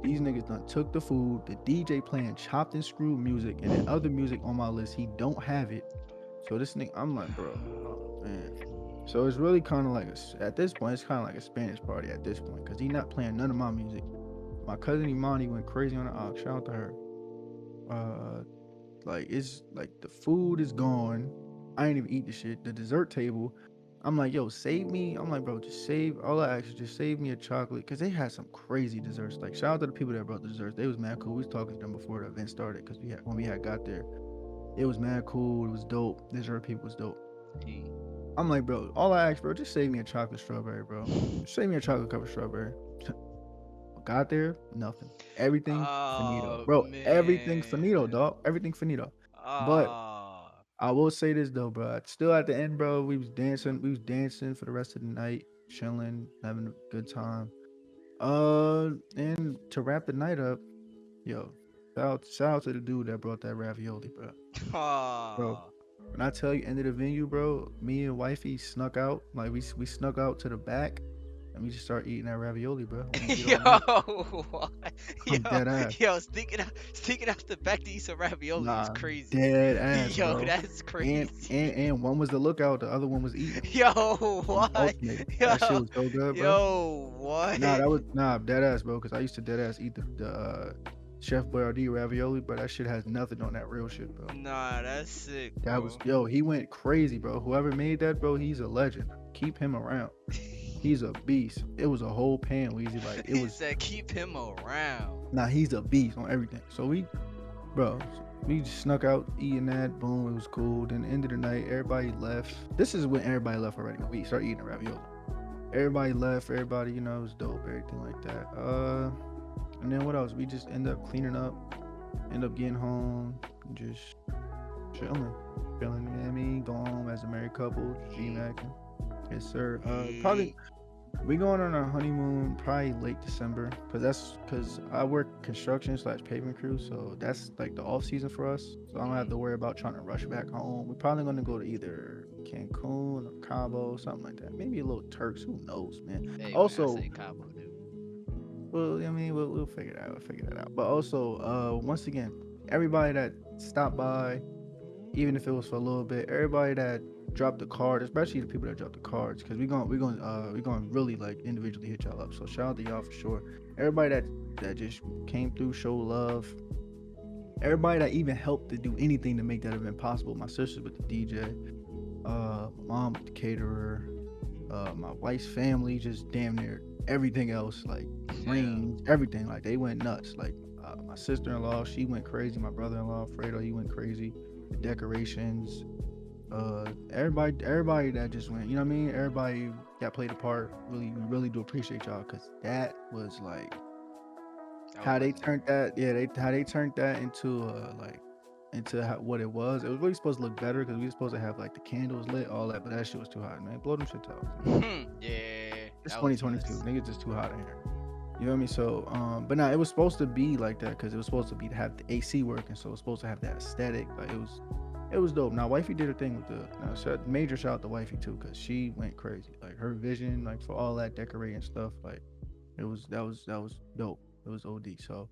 These niggas done took the food. The DJ playing chopped and screwed music and then other music on my list. He don't have it. So this nigga, I'm like, bro, oh man. So it's really kind of like at this point, it's kind of like a Spanish party at this point because he not playing none of my music. My cousin Imani went crazy on the aux. Shout out to her. Uh, like it's like the food is gone. I ain't even eat the shit. The dessert table. I'm like, yo, save me. I'm like, bro, just save. All I ask is just save me a chocolate because they had some crazy desserts. Like, shout out to the people that brought the desserts. They was mad cool. We was talking to them before the event started because when we had got there, it was mad cool. It was dope. Dessert people was dope. He. I'm like, bro, all I asked, bro, just save me a chocolate strawberry, bro. Just save me a chocolate covered strawberry. Got there, nothing. Everything finito, Oh bro. Everything finito, man. dog. Everything finito. But Ah. I will say this though, bro. Still at the end, bro, we was dancing. We was dancing for the rest of the night, chilling, having a good time. And to wrap the night up, yo, shout out to the dude that brought that ravioli, bro. Bro, Oh. when I tell you, end of the venue, bro, me and wifey snuck out. Like we snuck out to the back, and we just start eating that ravioli, bro. We didn't eat Yo, all night. what? I'm Yo, dead ass. yo, sneaking out the back to eat some ravioli is Nah, crazy. dead ass, Yo, bro. that's And crazy. and and one was the lookout, the other one was eating. Yo, I'm what? alternating. Yo, That shit was so good, bro. yo, what? Nah, that was nah dead ass, bro. Cause I used to dead ass eat the Chef Boyardee ravioli, but that shit has nothing on that real shit, bro. Nah, that's sick, That was bro. yo, he went crazy, bro. Whoever made that, bro, he's a legend. Keep him around. He's a beast. It was a whole pan, Weezy. Like it He was said keep him around. nah, he's a beast on everything. So bro, we just snuck out eating that. Boom, it was cool. Then the end of the night, everybody left. This is when everybody left already. We start eating the ravioli. Everybody left. Everybody, it was dope. Everything like that. And then what else? We just end up cleaning up. End up getting home. Just chilling. Chilling, you know what I mean? Going home as a married couple. G-Macking. Yes, sir. Probably Yeet. we going on our honeymoon probably late December, cause I work construction slash paving crew, so that's like the off season for us. So I don't have to worry about trying to rush back home. We're probably gonna go to either Cancun or Cabo, something like that. Maybe a little Turks. Who knows, man? Hey man, I Also, say Cabo, dude. well, I mean, we'll figure it out. We'll figure that out. But also, once again, everybody that stopped by, even if it was for a little bit, everybody that dropped the card, especially the people that dropped the cards, because we gonna really like individually hit y'all up. So shout out to y'all for sure. Everybody that just came through, show love. Everybody that even helped to do anything to make that event possible. My sisters with the DJ, my mom with the caterer, my wife's family, just damn near everything else, like Yeah. rings, everything. Like they went nuts. Like my sister-in-law, she went crazy. My brother-in-law, Fredo, he went crazy. The decorations, everybody that just went, you know what I mean? Everybody that played a part, really, we really do appreciate y'all, because that was like That how was they legendary. turned that, yeah, how they turned that into like into what it was. It was really supposed to look better because we were supposed to have like the candles lit, all that, but that shit was too hot, man. Blow them shit out, man. Yeah, It's that was 2022. nuts. Niggas just too hot in here. You know what I mean? So, but now it was supposed to be like that because it was supposed to be to have the AC working, so it was supposed to have that aesthetic. Like it was dope. Now, wifey did her thing with the major shout out to wifey too, because she went crazy. Like her vision, like for all that decorating stuff, like that was dope. It was OD. So,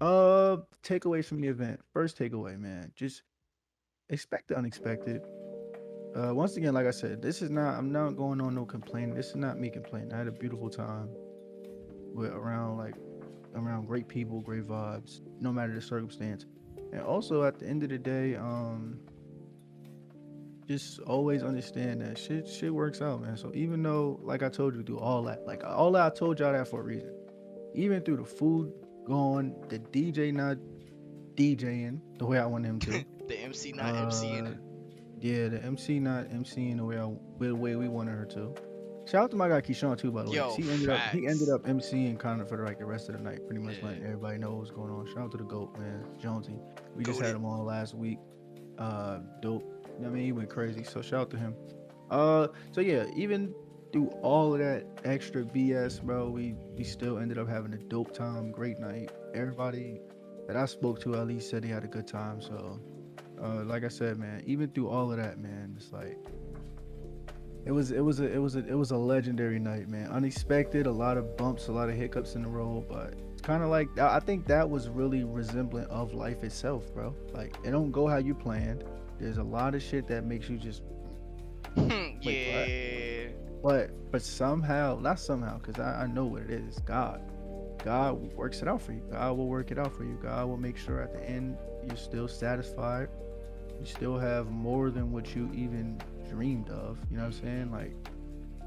takeaways from the event. First takeaway, man, just expect the unexpected. Once again, like I said, this is not. I'm not going on no complaining. This is not me complaining. I had a beautiful time with around great people, great vibes, no matter the circumstance. And also at the end of the day, just always understand that shit works out, man. So even though, like I told you, do all that, like all that, I told y'all that for a reason. Even through the food gone, the DJ not DJing the way I want him to. The MC not MCing. Uh, yeah, the MC not MCing the way we wanted her to. Shout out to my guy Keyshawn too, by the way, 'cause Yo, he ended up facts. MCing kind of for like the rest of the night, pretty much letting Yeah. everybody know what's going on. Shout out to the GOAT, man, Jonesy. We just had Goated. him on last week. Dope. You know what I mean, he went crazy. So shout out to him. So yeah, even through all of that extra BS, bro, we still ended up having a dope time, great night. Everybody that I spoke to at least said they had a good time. So, like I said, man, even through all of that, man, it's like it was a legendary night, man. Unexpected, a lot of bumps, a lot of hiccups in the road, but it's kind of like I think that was really resemblant of life itself, bro. Like it don't go how you planned. There's a lot of shit that makes you just wait, what? Yeah. But somehow, not somehow, because I know what it is. God works it out for you. God will work it out for you. God will make sure at the end you're still satisfied. You still have more than what you even dreamed of. You know what I'm saying? Like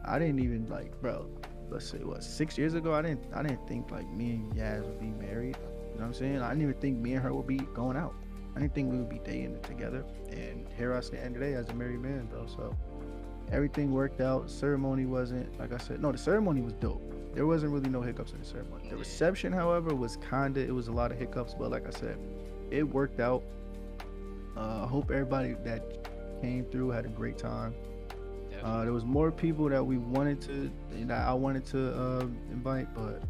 I didn't even like, bro. Let's say what 6 years ago, I didn't think like me and Yaz would be married. You know what I'm saying? I didn't even think me and her would be going out. I didn't think we would be dating together. And here I stand today as a married man, bro. So everything worked out. Ceremony wasn't like I said. No, the ceremony was dope. There wasn't really no hiccups in the ceremony. The Yeah. reception, however, was kinda. It was a lot of hiccups, but like I said, it worked out. I hope everybody that came through had a great time. Definitely. There was more people that I wanted to invite, but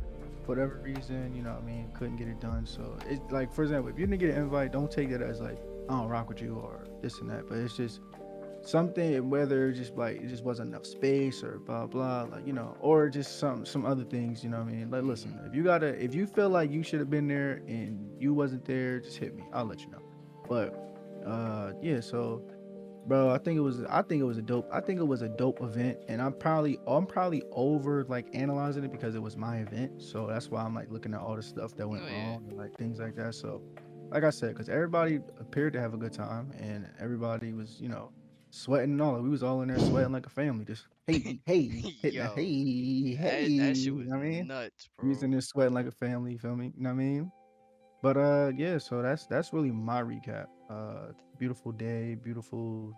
for whatever reason, you know what I mean, couldn't get it done. So it's like, for example, if you didn't get an invite, don't take that as like I don't rock with you or this and that. But it's just something, whether it's just like it just wasn't enough space or blah blah, like or just some other things. You know what I mean? Like, listen, Hmm. if you feel like you should have been there and you wasn't there, just hit me. I'll let you know. But yeah, so bro, I think it was a dope event, and I'm probably over like analyzing it because it was my event. So that's why I'm like looking at all the stuff that went Oh yeah. wrong and like things like that. So like I said, because everybody appeared to have a good time and everybody was, sweating and all. We was all in there sweating like a family, just hey, hey, hitting that Yo, hey. that shit You was know what I mean? nuts, We was in bro. there sweating like a family, you feel me? You know what I mean? But yeah, so that's really my recap. Beautiful day, beautiful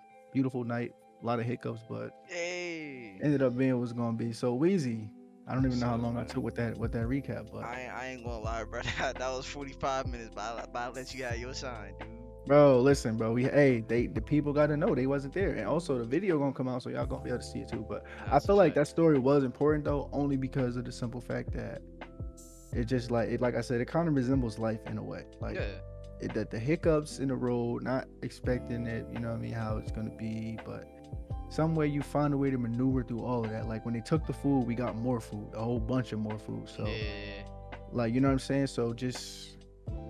night, a lot of hiccups, but Hey. ended up being what it's gonna be. So Wheezy, I don't even know how So long I took with that recap, but I ain't gonna lie, bro. That was 45 minutes, but I'll let you have your shine, dude. bro, listen, bro, the people got to know they wasn't there, and also the video gonna come out, so y'all gonna be able to see it too. But I That's a feel like fact. that story was important though, only because of the simple fact that it just like I said, it kind of resembles life in a way, like. Yeah. That the hiccups in the road, not expecting it, you know what I mean, how it's gonna be, but some way you find a way to maneuver through all of that. Like when they took the food, we got more food, a whole bunch of more food. So Yeah. like you know what I'm saying? So just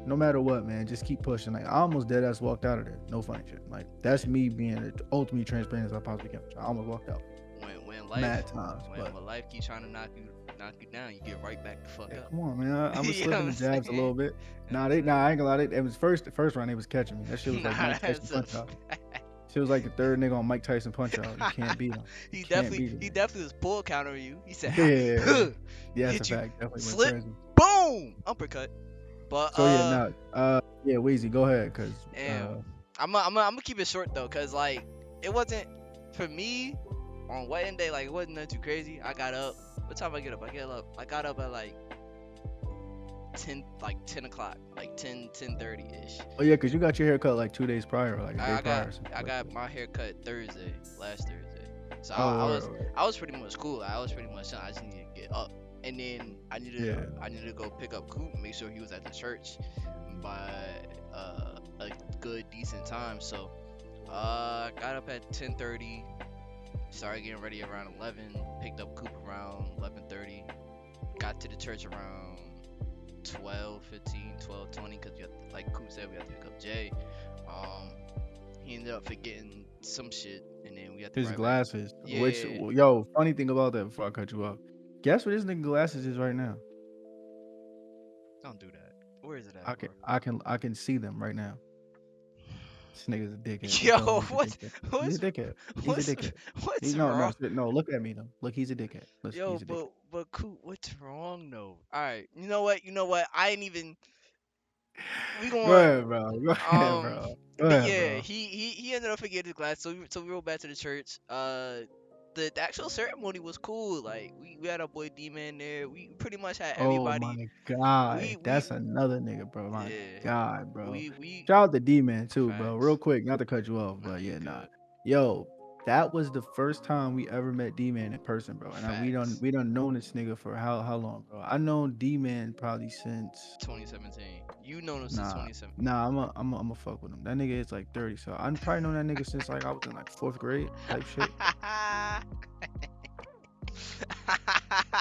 no matter what, man, just keep pushing. Like I almost dead ass walked out of there. No funny shit. Like that's me being ultimately transparent as I possibly can. I almost walked out. When life Mad times. But when life keeps trying to knock you down, you get right back the fuck yeah, up. come on, man. I'm You know what slipping the I'm jabs a saying? little bit. You know what I'm saying? I ain't gonna lie. It was the first round they was catching me. That shit was like Nah, Mike Tyson that's a punch out. Shit was like the third nigga on Mike Tyson punch out. You can't beat him. You can't beat him. he definitely was pull countering you. He said, ha, Yeah, huh, yeah, that's a hit you, fact. Definitely went slip, crazy. boom, uppercut. But So yeah, no, yeah, Weezy, go ahead, cause damn, I'm gonna keep it short though, cause like it wasn't for me on wedding day. Like it wasn't nothing too crazy. I got up. What time I get up? I got up at like 10 o'clock, like 10:30 ish. oh yeah, cause you got your hair cut like 2 days prior, or like a day prior, or something I like got that. my hair cut Thursday, last Thursday. So Oh, word, word. I was pretty much cool. I was pretty much done. I just needed to get up, and then Yeah, I needed to go pick up Coop, and make sure he was at the church by a good decent time. So got up at 10:30. Started getting ready around 11. Picked up Coop around 11:30. Got to the church around 12:15, 12:20, because like Coop said, we had to pick up Jay. Um, he ended up forgetting some shit, and then we had to his ride back. glasses. Which, Yeah, yo, funny thing about that, before I cut you off, guess what his nigga glasses is right now? don't do that. Where is it at, bro? I can see them right now. This nigga's a dickhead. I'm Yo, telling you, he's a dickhead. He's a what's dickhead. He's a what's dickhead. He what's no no wrong? shit, no. Look at me though. Look, he's a dickhead. Listen, Yo, he's a dickhead. but Coop, what's wrong though? All right, you know what? You know what? I ain't even. We Go going. ahead, bro. Go ahead, Um, bro. Go but ahead, yeah, bro. he ended up forgetting his glass, so we rolled back to the church. The actual ceremony was cool. Like we had our boy D Man there. We pretty much had Oh everybody. my god, We that's another nigga, bro. My yeah. god, bro. We Shout out to D Man too, bro. Real facts. quick, not to cut you off, Nah, but you yeah, nah. good. Yo, that was the first time we ever met D Man in person, bro. And Facts. we done known this nigga for how long, bro? I known D Man probably since 2017. You known him since nah 2017. I'm a fuck with him. That nigga is like 30, so I'm probably known that nigga since like I was in like fourth grade type shit.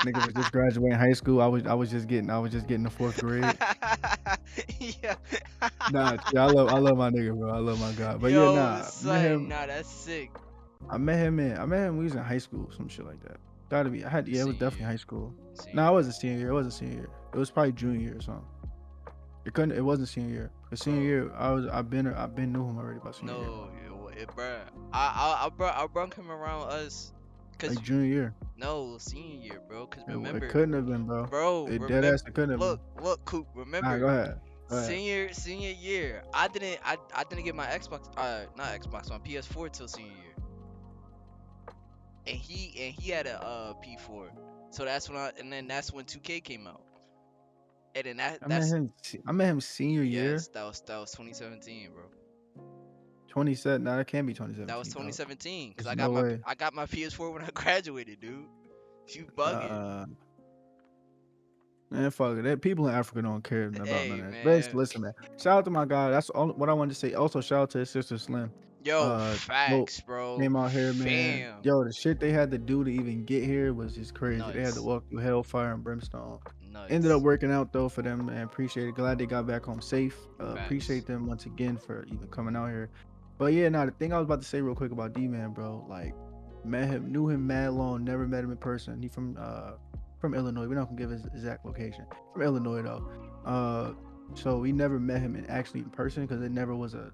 Nigga was just graduating high school. I was just getting to fourth grade. Yeah. Nah, yeah, I love my nigga, bro. I love my guy. But yeah, Yo, nah, son, nah, that's sick. I met him when we was in high school, some shit like that. Gotta be. Yeah, it was Senior definitely year. high school. Senior No, it year. wasn't senior year. It wasn't senior year. It was probably junior year or something. It wasn't senior year. Cause senior Bro, year, I've been knew him already by senior year. no, bruh. I brought him around us, cause Like junior year. no senior year, bro. Cause It remember, couldn't have been, bro. It dead remember. ass. It couldn't have been. Look, Coop. Alright, Remember, go ahead. Go ahead. senior year. I didn't get my Xbox. Not Xbox, my PS4 till senior year, and he had a P4. So that's when that's when 2K came out, and then that's I met him senior year. yes, that was 2017, bro. 27. Nah, that can't be That was 2017, dog. 2017 because There's no way. I got my PS4 when I graduated, dude. You bugging? Uh, Man, fuck it. People in Africa don't care about none Hey of that. But man, listen, man. Shout out to my guy. That's all what I wanted to say. Also, shout out to his sister Slim. yo, Dope. facts, bro, Came out here, man. fam, Yo, the shit they had to do to even get here was just crazy. They had to nuts, walk through hellfire and brimstone. Ended up nuts, working out though for them, man. Appreciate it. Glad they got back home safe. facts. Appreciate them once again for even coming out here. But yeah, now the thing I was about to say real quick about D Man, bro. Like, met him, knew him mad long, never met him in person. He from Illinois. We're not gonna give his exact location. From Illinois though. So we never met him actually in person because it never was a.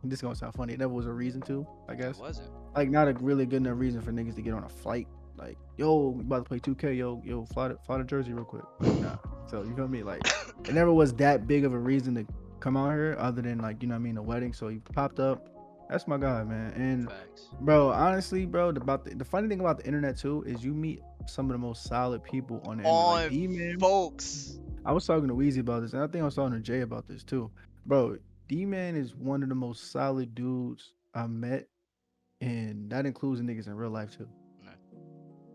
This is gonna sound funny. It never was a reason to, I It guess. wasn't. Like not a really good enough reason for niggas to get on a flight. Like, yo, we about to play 2K. Yo, fly to Jersey real quick. Like, nah. So you feel me? Like, it never was that big of a reason to come out here, other than like, you know what I mean, a wedding. So he popped up. That's my guy, man. And Facts. bro, honestly, bro, the funny thing about the internet too is you meet some of the most solid people on the internet. Like On D Man, folks. I was talking to Weezy about this, and I think I was talking to Jay about this too. Bro, D Man is one of the most solid dudes I met, and that includes the niggas in real life too. No,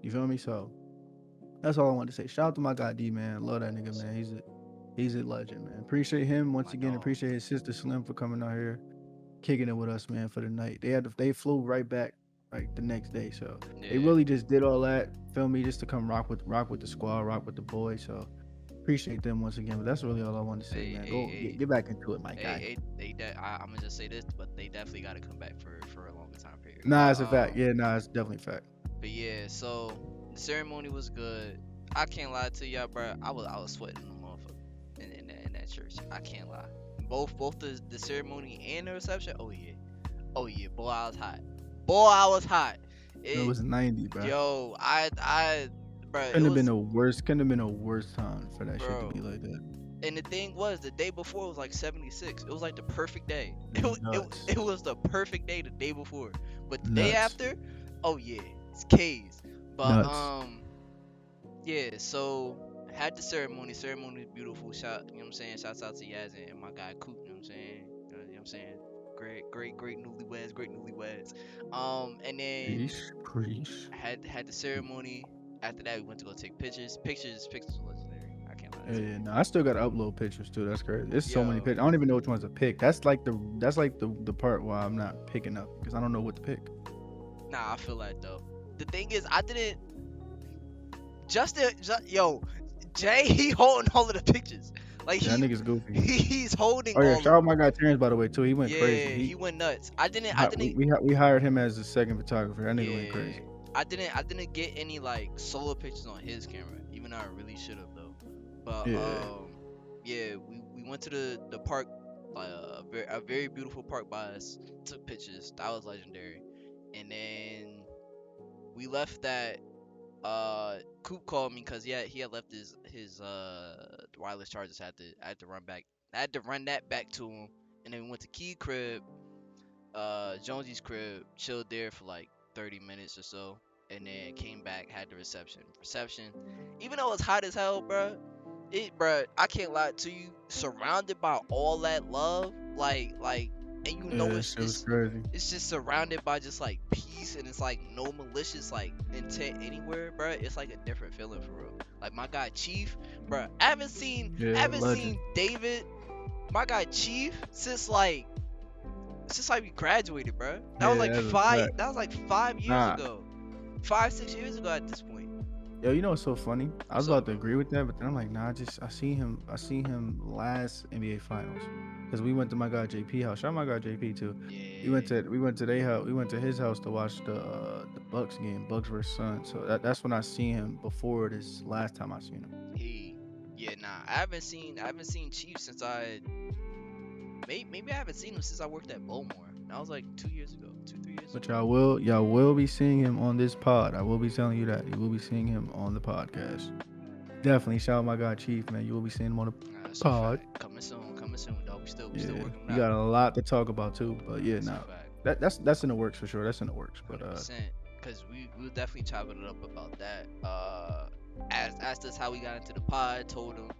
You feel me? So that's all I wanted to say. Shout out to my guy D Man. Love that nigga, yes, man. He's a legend, man. Appreciate him once my again. dog. Appreciate his sister Slim for coming out here, kicking it with us, man, for the night. They flew right back like the next day. So they Yeah. really just did all that, feel me, just to come rock with the squad, rock with the boys. So appreciate them once again. But that's really all I wanted to say, Hey, man. hey, Go hey, get back into it, my hey, guy. hey, I'm gonna just say this, but they definitely got to come back for a longer time period. Nah, it's a fact. Yeah, nah, it's definitely a fact. But yeah, so the ceremony was good. I can't lie to y'all, bro. I was sweating the motherfucker in that church. I can't lie. Both the ceremony and the reception. Oh yeah, boy, I was hot. Boy, I was hot. It It, was 90, bro. yo, bro, it Couldn't have been was, a worse. Couldn't have been a worse time for that shit to bro. be like that. And the thing was, the day before was like 76. It was like the perfect day. Nuts. It was the perfect day the day before. But the day Nuts. after, oh yeah, it's K's. But Nuts. yeah. So had the ceremony. Ceremony was beautiful. You know what I'm saying? Shouts out to Yaz and my guy Coop. You know what I'm saying? You know what I'm saying? Great newlyweds. Great newlyweds. And then Preach. Preach. had the ceremony. After that, we went to go take pictures. Pictures were legendary. I can't lie Yeah, to you. yeah, no, I still gotta upload pictures too. That's crazy. There's so many Yo, pictures. I don't even know which ones to pick. That's like the part why I'm not picking up because I don't know what to pick. nah, I feel like though. The thing is, I didn't. Yo, Jay, he holding all of the pictures. Like Yeah, that nigga's goofy. he's holding Oh yeah, all shout of out them. my guy Terrence by the way too. He went crazy. Yeah, he went nuts. We, we hired him as the second photographer. That nigga went Yeah, crazy. I didn't get any like solo pictures on his camera, even though I really should have though. But Yeah, yeah, we went to the park, like a very beautiful park by us. Took pictures. That was legendary. And then we left that. Coop called me because he had left his wireless chargers. I had to run back. I had to run that back to him, and then we went to Key crib, Jonesy's crib, chilled there for like 30 minutes or so, and then came back, had the reception. Even though it's hot as hell, bruh, I can't lie to you. Surrounded by all that love, and you yeah, know that shit was crazy. it's just surrounded by just like peace, and it's like no malicious like intent anywhere, bruh. It's like a different feeling for real. Like my guy Chief, bruh. I Yeah, haven't legend. seen David, my guy Chief, since like we graduated, bruh. That was Yeah, like that's a fact. 5 years Nah, ago, 5 6 years ago at this point. yo, you know what's so funny? I was What's up, about to bro? agree with that, but then I'm like, nah. I see him last NBA Finals because we went to my guy JP house. Shout out my guy JP too. Yeah, We went to their house. We went to his house to watch the Bucks game, Bucks versus Suns. So that's when I seen him before this last time I seen him. he, yeah, nah. I haven't seen Chief since maybe I haven't seen him since I worked at Bowmore. That was like 2 years ago, 3 years But ago. y'all will be seeing him on this pod. I will be telling you that you will be seeing him on the podcast. Definitely shout out my guy Chief, man. You will be seeing him on the Nah, that's a pod. fact. Coming soon, dog. We still Yeah, working it we out. got a lot to talk about too. But yeah, That's a now fact. that's in the works for sure. That's in the works. But 100%. Cause we were definitely chopping it up about that. Asked us how we got into the pod. Told him.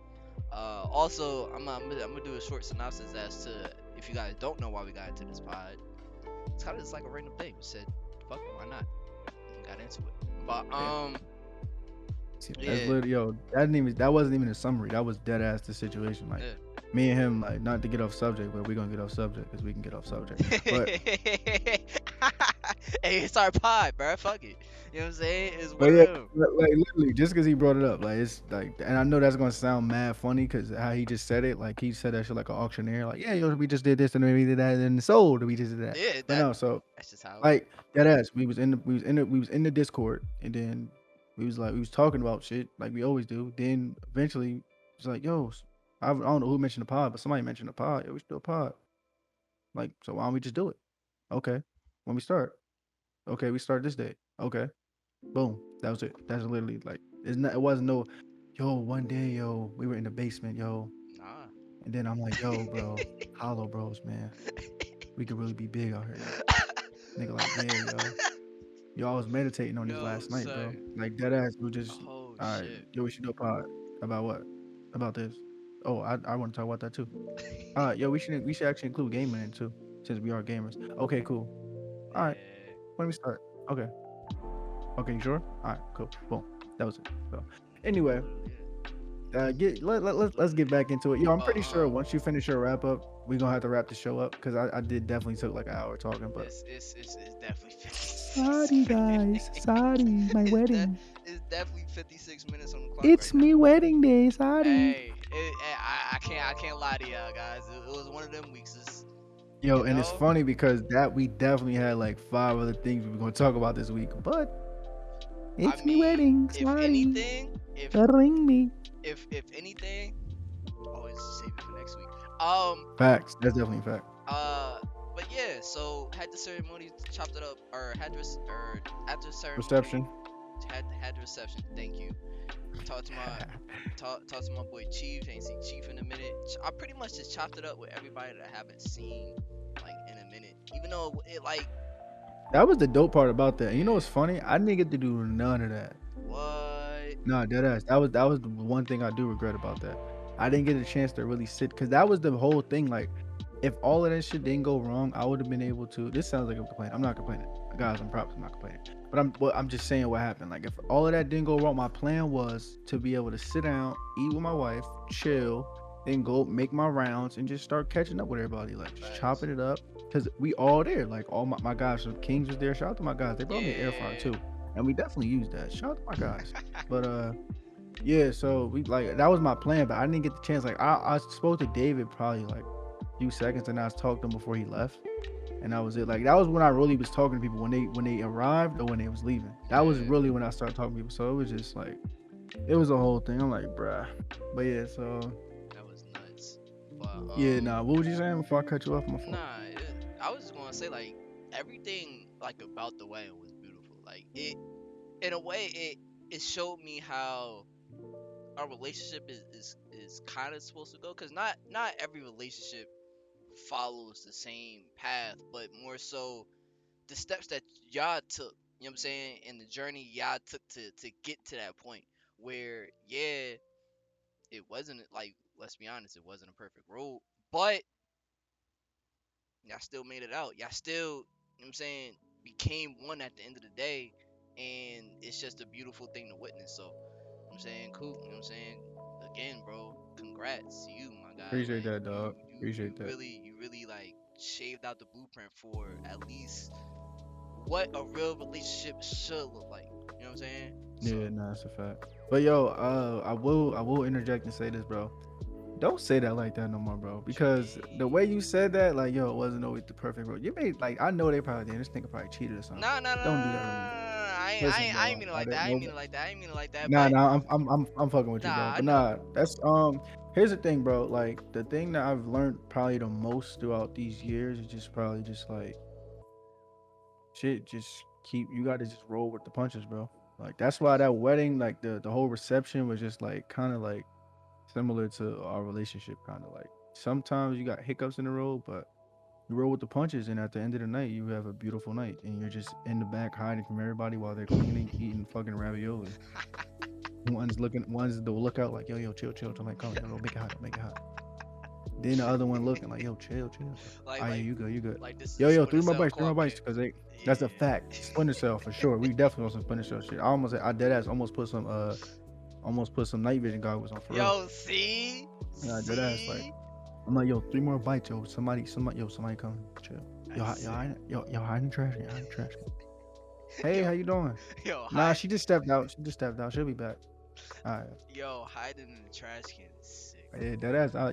Also, I'm gonna do a short synopsis as to if you guys don't know why we got into this pod. It's kind of just like a random thing. We said, fuck it, why not? And got into it. But yeah, That's Yeah, literally that wasn't even a summary. That was dead ass the situation. Like yeah. me and him, like not to get off subject, but we're gonna get off subject because we can get off subject. But Hey, it's our pod, bro. Fuck it. You know what I'm saying? It's but one of yeah, them. like literally just because he brought it up, like it's like, and I know that's gonna sound mad funny because how he just said it, like he said that shit like an auctioneer, like yeah, yo, we just did this and then we did that and sold, we just did that. Yeah, But no, so that's just how it like works. that ass, we was in the Discord and then we was talking about shit like we always do. Then eventually it's like, yo, I don't know who mentioned the pod, but somebody mentioned the pod. Yo, we should do a pod. Like, so why don't we just do it? Okay. When we start. Okay, we start this day. Okay. Boom. That was it. That's literally like it's not it wasn't no yo, one day, yo, we were in the basement, yo. Nah. And then I'm like, yo, bro, hollow bros, man. We could really be big out here, yo. Nigga like, yeah, yo. Yo, I was meditating on this Yo, last night, bro. son. Like dead ass, we just Oh all right, shit. yo, we should do a pod. About what? About this. Oh, I want to talk about that too. Yo, we should actually include gaming in too, since we are gamers. Okay, cool. All right. Yeah. When we start. Okay. Okay, you sure? All right, cool. Boom. That was it. So anyway, Literally, yeah. let's get back into it. Yo, I'm But pretty sure once you finish your wrap up, we're gonna have to wrap the show up because I did definitely took like an hour talking, but it's definitely 56 sorry guys, minutes. sorry, my wedding. It's definitely 56 minutes on the clock right It's now. me wedding day, sorry. I can't lie to y'all guys. It was one of them weeks. Yo, You and it's know, funny because that we definitely had like five other things we were gonna talk about this week, but I it's me mean, wedding, if sorry. anything, Ring me. if anything, always save it for next week. Um, Facts. That's definitely a fact. uh, but yeah. So had the ceremony, chopped it up, or or after the ceremony, Reception. had the reception. Thank you. Talked to my talked to my boy Chief. Ain't seen Chief in a minute. I pretty much just chopped it up with everybody that I haven't seen like in a minute. Even though it like That was the dope part about that. And you know what's yeah, funny? I didn't get to do none of that. what? Nah, dead ass. That was the one thing I do regret about that. I didn't get a chance to really sit because that was the whole thing. Like, if all of that shit didn't go wrong, I would have been able to. This sounds like a complaint. I'm not complaining, guys. I'm props. I'm not complaining. I'm just saying what happened. Like, if all of that didn't go wrong, my plan was to be able to sit down, eat with my wife, chill, then go make my rounds and just start catching up with everybody. Like, just Facts. chopping it up because we all there. Like, all my guys from Kings was there. Shout out to my guys. They brought me an air fryer Yeah. too, and we definitely used that. Shout out to my guys. But yeah, so we like that was my plan, but I didn't get the chance. Like I spoke to David probably like a few seconds and I talked to him before he left. And that was it. Like that was when I really was talking to people when they arrived or when they was leaving. That was Yeah, really when I started talking to people. So it was just like it was a whole thing. I'm like, bruh. But yeah, so that was nuts. But yeah, nah. What was you saying before I cut you off my fault? nah, I was just gonna say like everything like about the wedding was beautiful. Like it, in a way, it showed me how our relationship is kind of supposed to go. Cause not every relationship follows the same path, but more so the steps that y'all took. You know what I'm saying? And the journey y'all took to get to that point where yeah, it wasn't like let's be honest, it wasn't a perfect road, but y'all still made it out. Y'all still, you know what I'm saying, became one at the end of the day. And it's just a beautiful thing to witness. So, you know what I'm saying, cool. You know what I'm saying? Again, bro, congrats to you, my guy. Appreciate Like that, dog. Appreciate that. you really like shaved out the blueprint for at least what a real relationship should look like. You know what I'm saying? Yeah, So, nah, that's a fact. But yo, I will interject and say this, bro. Don't say that like that no more, bro. what you Because the way mean? you said that, like, yo, it wasn't always the perfect road. You made like I know they probably did. This nigga probably cheated or something. Nah, nah, nah, nah, Don't do that no nah, more. nah, nah, nah. Listen, I ain't bro. mean it I like that. didn't I ain't know. mean it like that. I ain't mean it like that. Nah, But nah. I'm fucking with you, bro. nah, I But know. nah, that's Here's the thing, bro. Like the thing that I've learned probably the most throughout these years is just probably just like shit. Just keep. You got to just roll with the punches, bro. Like that's why that wedding, like the whole reception was just like kind of like similar to our relationship, kind of like sometimes you got hiccups in the road, but you roll with the punches, and at the end of the night, you have a beautiful night, and you're just in the back hiding from everybody while they're cleaning, eating fucking ravioli. One's the lookout like, yo, chill, chill, don't let come, yo, make it hot, make it hot. Then the other one looking like, yo, chill, chill. like Ah, yeah, like you good, you good. like this is Yo, a yo, Splinter Cell three more co-op bites, game. because they that's a Yeah. fact. Splinter Cell for sure. We definitely want some Splinter Cell shit. I dead ass almost put some almost put some night vision goggles on for real. Yo, see? Yeah, dead ass. Like, See? I'm like, yo, 3 more bites, yo. Somebody come chill. That's sick. Yo, hide in the trash can. Hide in the trash can. Hey, Yo, how you doing? yo, Nah, hide. she just stepped out. She just stepped out. She'll be back. All right. Yo, hiding in the trash can is sick, Yeah, bro. dead ass. I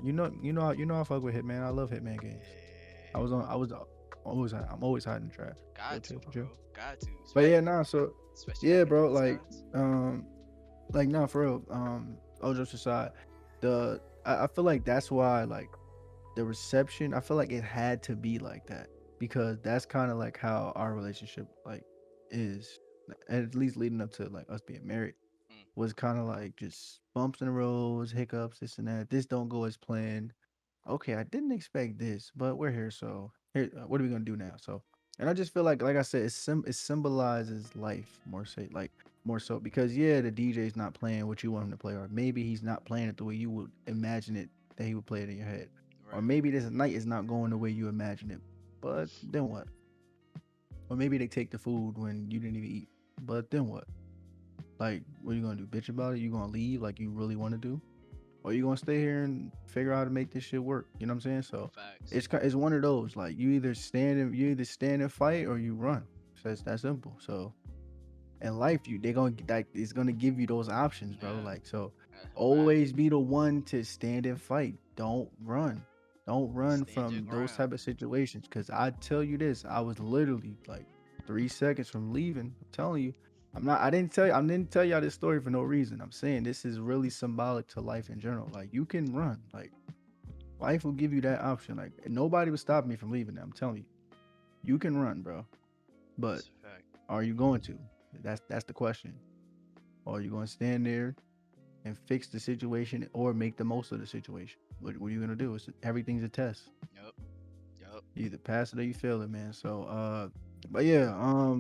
fuck with Hitman. I love Hitman games. Yeah. I'm always hiding in the trash. Got to, Chill, chill. bro. Got to. But yeah, nah. So Especially yeah, back in bro. these times. Um, nah, for real. All jokes aside, I feel like that's why the reception. I feel like it had to be like that because that's kind of like how our relationship is, at least leading up to like us being married Mm, was kind of like just bumps in the roads, hiccups, this and that. This don't go as planned. Okay, I didn't expect this, but we're here, so here, what are we gonna do now? So, and I just feel like I said, it symbolizes life more so, more so because yeah, the DJ's not playing what you want him to play, or maybe he's not playing it the way you would imagine it that he would play it in your head, or right. maybe this night is not going the way you imagine it. But then what? Or maybe they take the food when you didn't even eat. But then what? Like, what are you gonna do? Bitch about it? You gonna leave like you really want to do? Or you gonna stay here and figure out how to make this shit work? You know what I'm saying? So Facts. it's one of those. Like you either stand and fight or you run. So it's that simple. So in life, they gonna like it's gonna give you those options, bro. Yeah, Like so, that's a fact. always be the one to stand and fight. Don't run. Don't run Stand your from those ground. type of situations. Cause I tell you this, I was literally like 3 seconds from leaving. I'm telling you. I'm not. I didn't tell y'all this story for no reason. I'm saying this is really symbolic to life in general. Like you can run. Like life will give you that option. Like nobody would stop me from leaving. I'm telling you, you can run, bro. But That's a fact. are you going to? That's the question. Or are you going to stand there and fix the situation or make the most of the situation? What are you gonna do? Everything's a test. Yup. Yup. You either pass it or you fail it, man. So but yeah,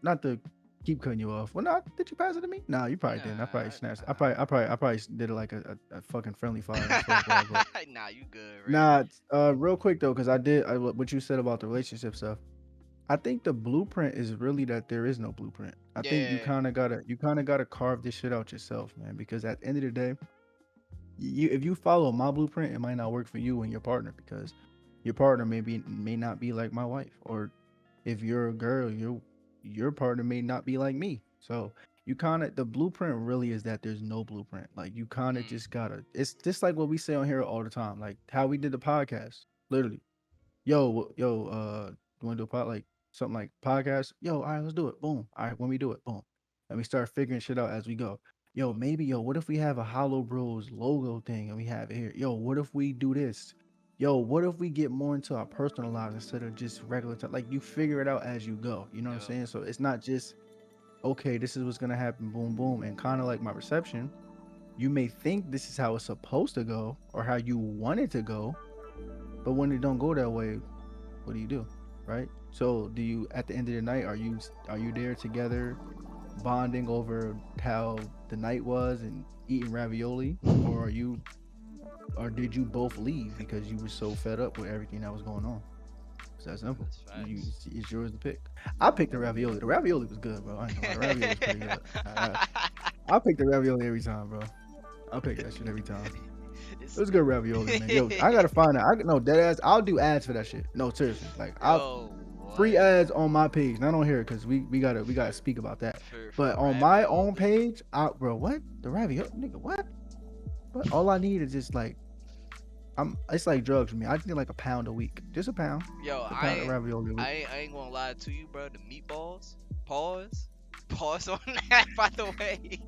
not to keep cutting you off. Well, no, did you pass it to me? Nah, you probably didn't. I probably Nah, snatched. nah. I probably did it like a fucking friendly fire and softball. But Nah, you good, Ray. nah, real quick though, because what you said about the relationship stuff. I think the blueprint is really that there is no blueprint. I think Yeah. you kind of gotta carve this shit out yourself, man. Because at the end of the day, you if you follow my blueprint, it might not work for you and your partner because your partner may not be like my wife, or if you're a girl, your partner may not be like me. So you kind of the blueprint really is that there's no blueprint. Like you kind of Mm, just gotta. It's just like what we say on here all the time, like how we did the podcast. Literally, you want to do a like something like podcast? Yo, all right, let's do it. Boom. All right, when we do it, boom, and we start figuring shit out as we go. Yo, yup. maybe what if we have a HoloBros logo thing and we have it here? Yo, what if we do this? Yo, what if we get more into our personal lives instead of just regular time? Like you figure it out as you go. You know what I'm Yup. saying? So it's not just okay, this is what's gonna happen, boom, boom, and kind of like my reception. You may think this is how it's supposed to go or how you want it to go, but when it don't go that way, what do you do? Right? So do you at the end of the night are you there together bonding over how the night was and eating ravioli, or or did you both leave because you were so fed up with everything that was going on? It's that simple. That's facts. It's yours to pick. I picked the ravioli. The ravioli was good, bro. I ain't gonna lie. The ravioli was pretty good. I pick the ravioli every time, bro. I pick that shit every time. It It's was good ravioli, man. Yo, I gotta find that. No dead ass. I'll do ads for that shit. No, seriously. Like I'll yo, free what? ads on my page, not on here, because we gotta For speak about that. for But on my own ravioli. page, bro, what the ravioli, nigga, what? But all I need is just like it's like drugs for me. I just need like a pound a week, just Yo, a pound of ravioli a week. I ain't gonna lie to you, bro. The meatballs. Pause. Pause on that, by the way.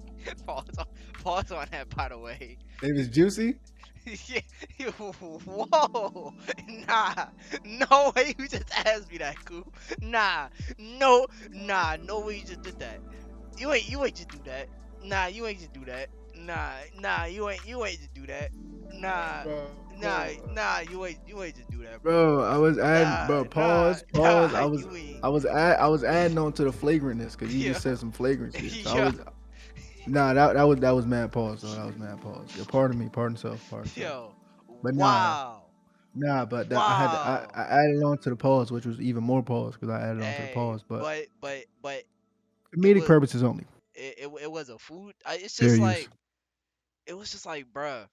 Pause on, pause on that, by the way. If it's juicy, Yeah, whoa, nah, no way you just asked me that, Coop. Nah, no, nah, no way you just did that. You ain't just do that. Nah, you ain't just do that. Nah, you ain't just do that. Nah, you ain't just do that, bro. I was adding, bro. Pause. You ain't. I was adding on to the flagrantness because you Yo, just said some flagrant shit. So I yo, was nah, that was mad pause though. That was mad pause. Yeah, pardon me, pardon self. yo, But nah, wow, but wow. I added on to the pause, which was even more pause because I added on to the Hey, pause. But but it comedic was purposes only. it was a food. It's Fair just use. like it was just like, bruh,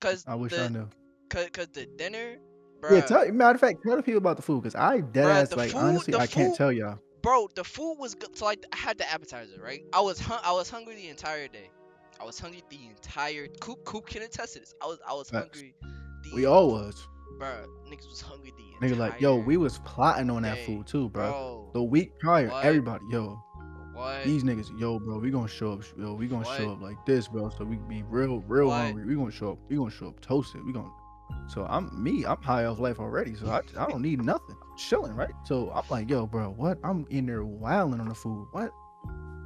cause I wish I the knew. cause the dinner, Yeah, bruh, matter of fact, tell the people about the food because I dead bruh, ass like honestly the I can't food, tell y'all. bro, the food was good. So like, I had the appetizer, right? I was hungry the entire day. I was hungry the entire Coop can attest to this. I was Facts. hungry We the all was. bruh, niggas was hungry the Nigga, like, yo, entire we was plotting on that day, food too, bro. bro. The week prior, What? everybody, yo, What? these niggas, yo, bro, we gonna show up, yo, we gonna What? show up like this, bro. So we can be real What? hungry. We gonna show up toasted. We gonna. So I'm high off life already. So I don't need nothing. I'm chilling, right? So I'm like, yo, bro, what? I'm in there wilding on the food. What?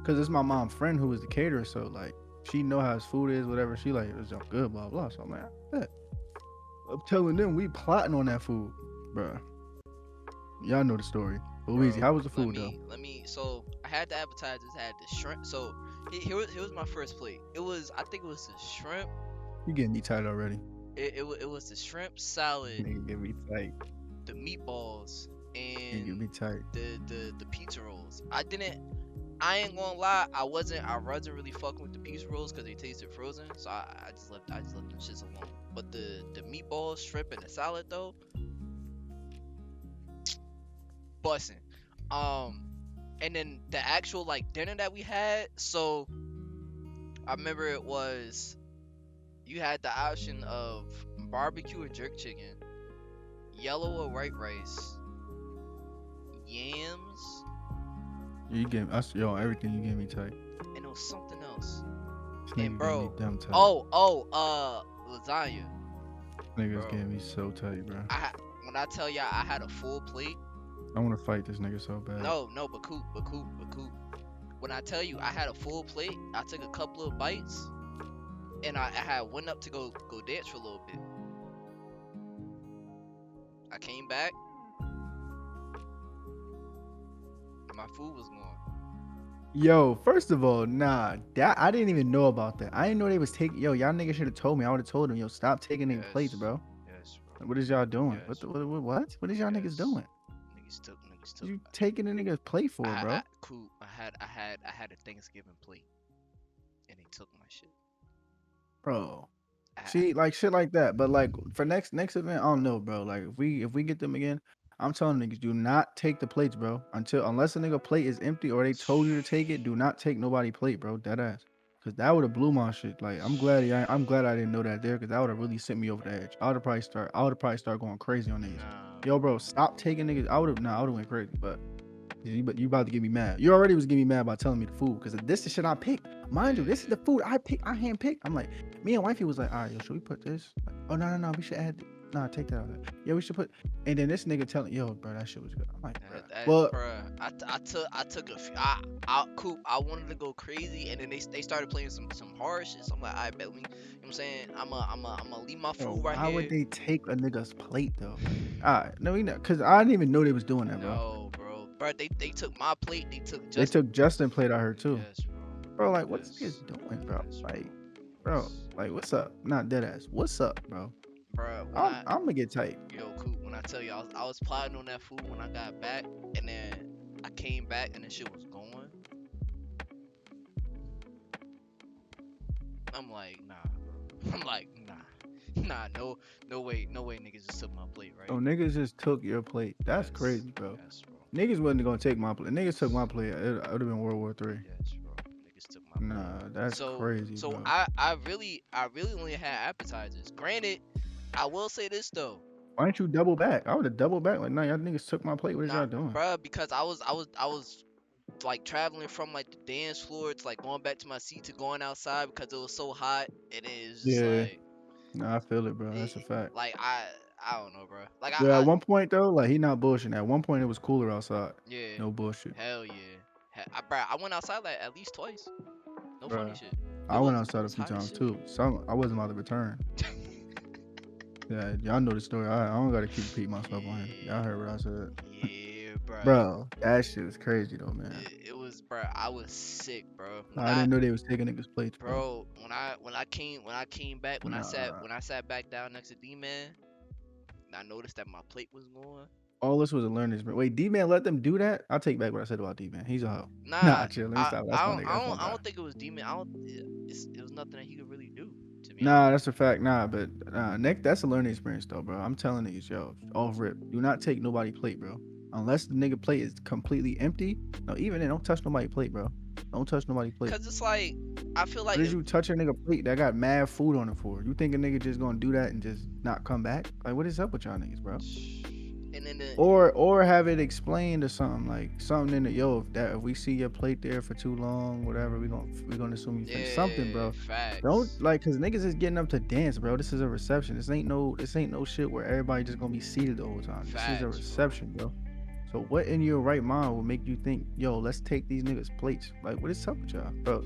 Cause it's my mom's friend who was the caterer. So like, she know how his food is, whatever. She like, it's good, blah blah. So I'm like, I bet. I'm telling them we plotting on that food, bro. Y'all know the story. But Weezy, Bro, how was the food though? let me. So I had the appetizers, had the shrimp. So here was my first plate. It was, I think it was the shrimp. You getting me tight already? It was the shrimp salad, Nigga, get me tight. the meatballs, Nigga, get and me tight. the pizza rolls. I ain't gonna lie, I wasn't really fucking with the pizza rolls because they tasted frozen. So I just left them shits alone. But the meatballs, shrimp, and the salad though, bussin'. Um, and then the actual like dinner that we had. So I remember it was, you had the option of barbecue or jerk chicken, yellow or white rice, yams, You get us, yo, everything you get me tight. and it was something else. This And nigga get me bro, dumb tight. lasagna, Niggas bro. getting me so tight, bro. When I tell y'all I had a full plate, I want to fight this nigga so bad. no, but coop. When I tell you I had a full plate, I took a couple of bites, and I had went up to go dance for a little bit. I came back, and my food was gone. Yo, first of all, nah, that I didn't even know about that. I didn't know they was taking. Yo, y'all niggas should have told me. I would have told them, yo, stop taking nigga plates, Yes, bro. yes, Like, bro. what is y'all doing? Yes, What? What is y'all niggas yes. doing? Niggas took. You taking a nigga's plate for, I bro? cool. I had a Thanksgiving plate, and they took my shit. Bro. I, See, like shit like that. But like for next event, I don't know, bro. Like if we get them again, I'm telling niggas, do not take the plates, bro. Unless a nigga plate is empty or they told you to take it, do not take nobody plate, bro. Dead ass. Cause that would have blew my shit. Like I'm glad I didn't know that there, cause that would have really sent me over the edge. I would have probably start going crazy on niggas. nah, Yo, bro, stop taking niggas. I would have went crazy, but you about to get me mad. You already was getting me mad by telling me the food, because this is the shit I picked. Mind you, this is yeah, the food I picked. I hand picked. I'm like, me and wifey was like, all right, yo, should we put this? Like, oh no, we should add. Nah, take that out. Yeah, we should put. And then this nigga telling, yo, bro, that shit was good. I'm like, bro. Well, bruh. I took a few. Coop. I wanted to go crazy, and then they started playing some hard shit. So I'm like, I bet we. You know what I'm saying? I'm gonna leave my bro, food right why would here. they take a nigga's plate though? All right, no, we know, cause I didn't even know they was doing that, bro. No, bro. Bruh, they took my plate. They took They just. took Justin plate out here too, Yes, bro. bro. Like, what this niggas Yes. doing, bro? Yes, Like, bro. bro, Yes. like, what's up? Not dead ass. What's up, bro? Bruh, I'm gonna get tight. yo, cool. When I tell you, I was plotting on that food when I got back, and then I came back and the shit was going. I'm like, nah, bro. I'm like, nah, no way, niggas just took my plate, right? Oh, niggas just took your plate. That's Yes, crazy, bro. yes, bro. Niggas wasn't gonna take my plate. Niggas took my Yes, plate. It would have been World War Three. yes, bro. Niggas took my plate. Nah, that's crazy, So bro. I really only had appetizers. Granted, I will say this though. Why didn't you double back? I would have doubled back. Like, nah, y'all niggas took my plate. What is Nah, y'all doing? bruh, because I was like traveling from like the dance floor to like going back to my seat to going outside because it was so hot, and it's just Yeah, like nah, I feel it, bro. That's a it, fact. like I don't know, bro. Like Yeah, at one point though, like he not bullshitting. At one point, it was cooler outside. yeah, No bullshit, hell yeah. Bruh, I went outside like at least twice. No funny bro. shit. I went It outside a was few hot as times shit. too. Some I wasn't allowed to return. Yeah, y'all know the story. I don't gotta keep repeating myself on here. Y'all Yeah, heard what I said, yeah, bruh. bro. That shit was crazy though, man. It was, bruh. I was sick, bro. I didn't know they was taking niggas plates, bro. When I came back, Nah. when I sat back down next to D man, I noticed that my plate was gone. All this was a learning experience. Wait, D man let them do that? I'll take back what I said about D man. He's a hoe. Nah, Nah, chill. Let me stop. That's my nigga. That's my I guy. don't think it was demon. I don't. It was nothing that he could really do. To be Nah, honest. that's a fact. Nah, but Nick, that's a learning experience though, bro. I'm telling niggas, yo, off rip. Do not take nobody plate, bro. Unless the nigga plate is completely empty. No, even then, don't touch nobody plate, bro. Don't touch nobody plate. Cause it's like I feel What like is if you touch a nigga plate that got mad food on it for? You think a nigga just gonna do that and just not come back? Like, what is up with y'all niggas, bro? and then Or have it explained or something like something in the yo if we see your plate there for too long, whatever, we gonna assume you finished something, yeah, bro. Don't facts, like cause niggas is getting up to dance, bro. This is a reception. This ain't no shit where everybody just gonna be seated the whole time. This is a facts, bro. reception, bro. So what in your right mind will make you think, yo, let's take these niggas plates? Like, what is up with y'all, bro?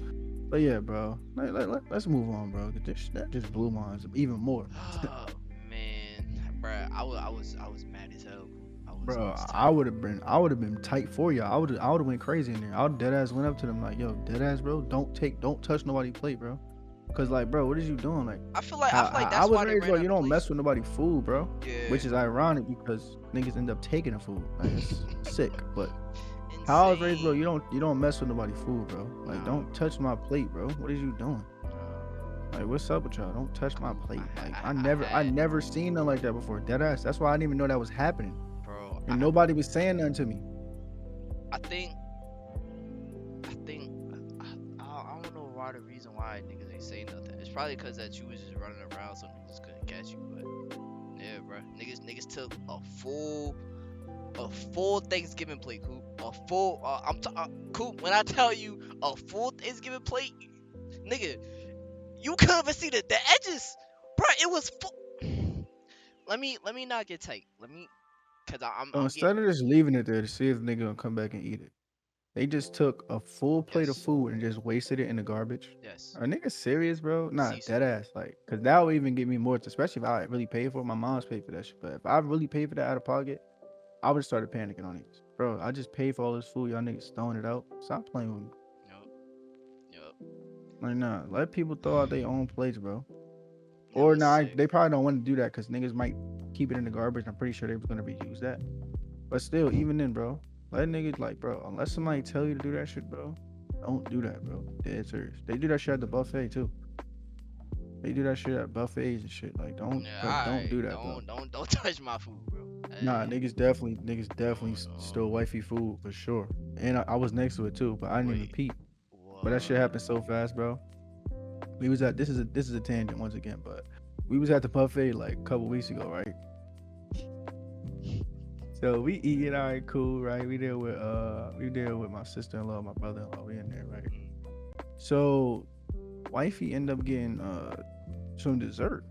But yeah, bro. Let's move on, bro. 'Cause that just blew my eyes even more. Oh man, bro, I was mad as hell. I Bro, was I tight. would have been I would have been tight for y'all. I would have went crazy in there. I would dead ass went up to them like, yo, dead ass, bro, don't touch nobody plate, bro. Cause like, bro, what is you doing? Like, I how, feel like I that's was why they raised, ran bro. out You of don't plates. mess with nobody food, bro. Yeah, Which is ironic because niggas end up taking the food. Like it's sick. But how I was raised, bro, insane. you don't mess with nobody food, bro. Like, Nah, don't bro. touch my plate, bro. What is you doing? Nah, Like, what's up with y'all? Don't touch my cool. plate. Like, I I had, never seen nothing like that before. Dead ass. That's why I didn't even know that was happening. bro. And nobody was saying nothing to me. I think, I think, I don't know why the reason why niggas ain't say nothing. It's probably because that you was just running around, so niggas couldn't catch you. But yeah, bro, niggas took a full Thanksgiving plate, Coop. A full, Coop. When I tell you a full Thanksgiving plate, nigga, you couldn't even see the edges, bro. It was full. Let me not get tight. Cause So I'm getting instead of just leaving it there to see if the nigga gonna come back and eat it, they just took a full plate of yes, food and just wasted it in the garbage. yes, Are niggas serious, bro? Nah, dead seasoning. ass. Like, cause that would even get me more, especially if I really paid for it. My mom's paid for that shit. But if I really paid for that out of pocket, I would have started panicking on niggas. Bro, I just paid for all this food. Y'all niggas throwing it out. Stop playing with me. Yup, yup. Like, nah, let people throw out their own plates, bro. It Or was nah, sick. they probably don't want to do that because niggas might keep it in the garbage. I'm pretty sure they was gonna reuse that. But still, even then, bro, let niggas like, bro, unless somebody tell you to do that shit, bro, don't do that, bro. Dead serious. They do that shit at the buffet too. They do that shit at buffets and shit. Like, Yeah, don't alright. do that, bro. Don't touch my food, bro. Nah, niggas definitely No, no. stole wifey food for sure. And I was next to it too, but I didn't even Wait, peep. But that shit what? happened so fast, bro. We was at this is a tangent once again, but we was at the buffet like a couple weeks ago, right? So we eating, all right, cool, right? We there with my sister in law, my brother in law. We in there, right? Mm, So wifey ended up getting some dessert.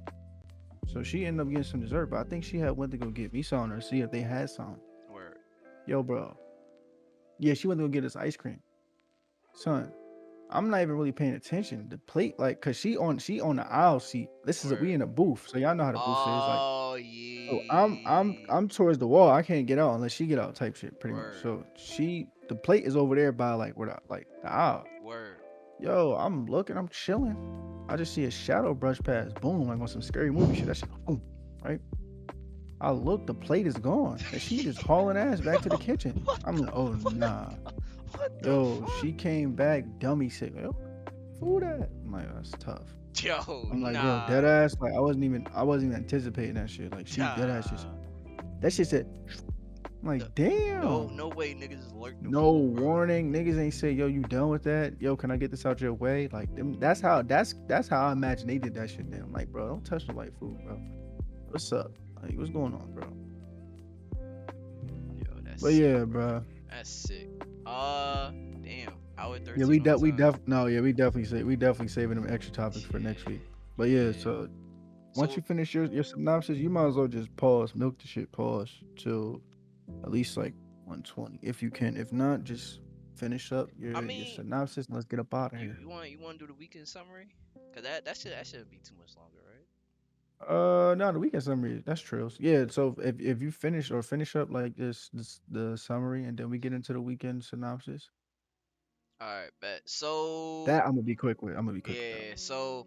So she ended up getting some dessert, but I think she had went to go get me some or see if they had some. word. Yo, bro. Yeah, she went to go get us ice cream. Son, I'm not even really paying attention. The plate, like, cause she on the aisle seat. We Word. in a booth, so y'all know how the booth is. Like, Oh so I'm I'm yeah. I'm towards the wall. I can't get out unless she get out, type shit, pretty much. Word. So the plate is over there by like where the aisle. Word. Yo, I'm looking, I'm chilling. I just see a shadow brush past, boom, like on some scary movie shit. That shit, boom, right? I look, the plate is gone, and she just hauling ass back to the kitchen. What I'm the like, oh what nah. what the Yo, fuck? she came back dummy sick. Like, yo, food at? I'm like, that's tough. Yo, I'm like, bro, dead nah. ass. Like, I wasn't even anticipating that shit. Like, she dead ass just Nah. that shit said. I'm No, like, damn. no way niggas just lurk the No food, bro. warning. Niggas ain't say, yo, you done with that? Yo, can I get this out your way? Like, that's how I imagine they did that shit. Then I'm like, bro, don't touch the white food, bro. What's up? Like, what's going on, bro? Yo, that's But sick, yeah, bro. bro. That's sick. Uh, damn. Hour Yeah, 13 on the time. we definitely saving them extra topics for next week. Yeah, But yeah, yeah. so once So you finish your synopsis, you might as well just pause, milk the shit, pause till at least like 120 if you can. If not, just finish up I your mean, synopsis and let's get up out of you here. you want to do the weekend summary? Cause that shouldn't be too much longer, right? No, the weekend summary. That's true. Yeah, so if you finish up like this the summary and then we get into the weekend synopsis. All right, bet. So That I'm gonna be quick with. I'm gonna be quick with that. yeah, so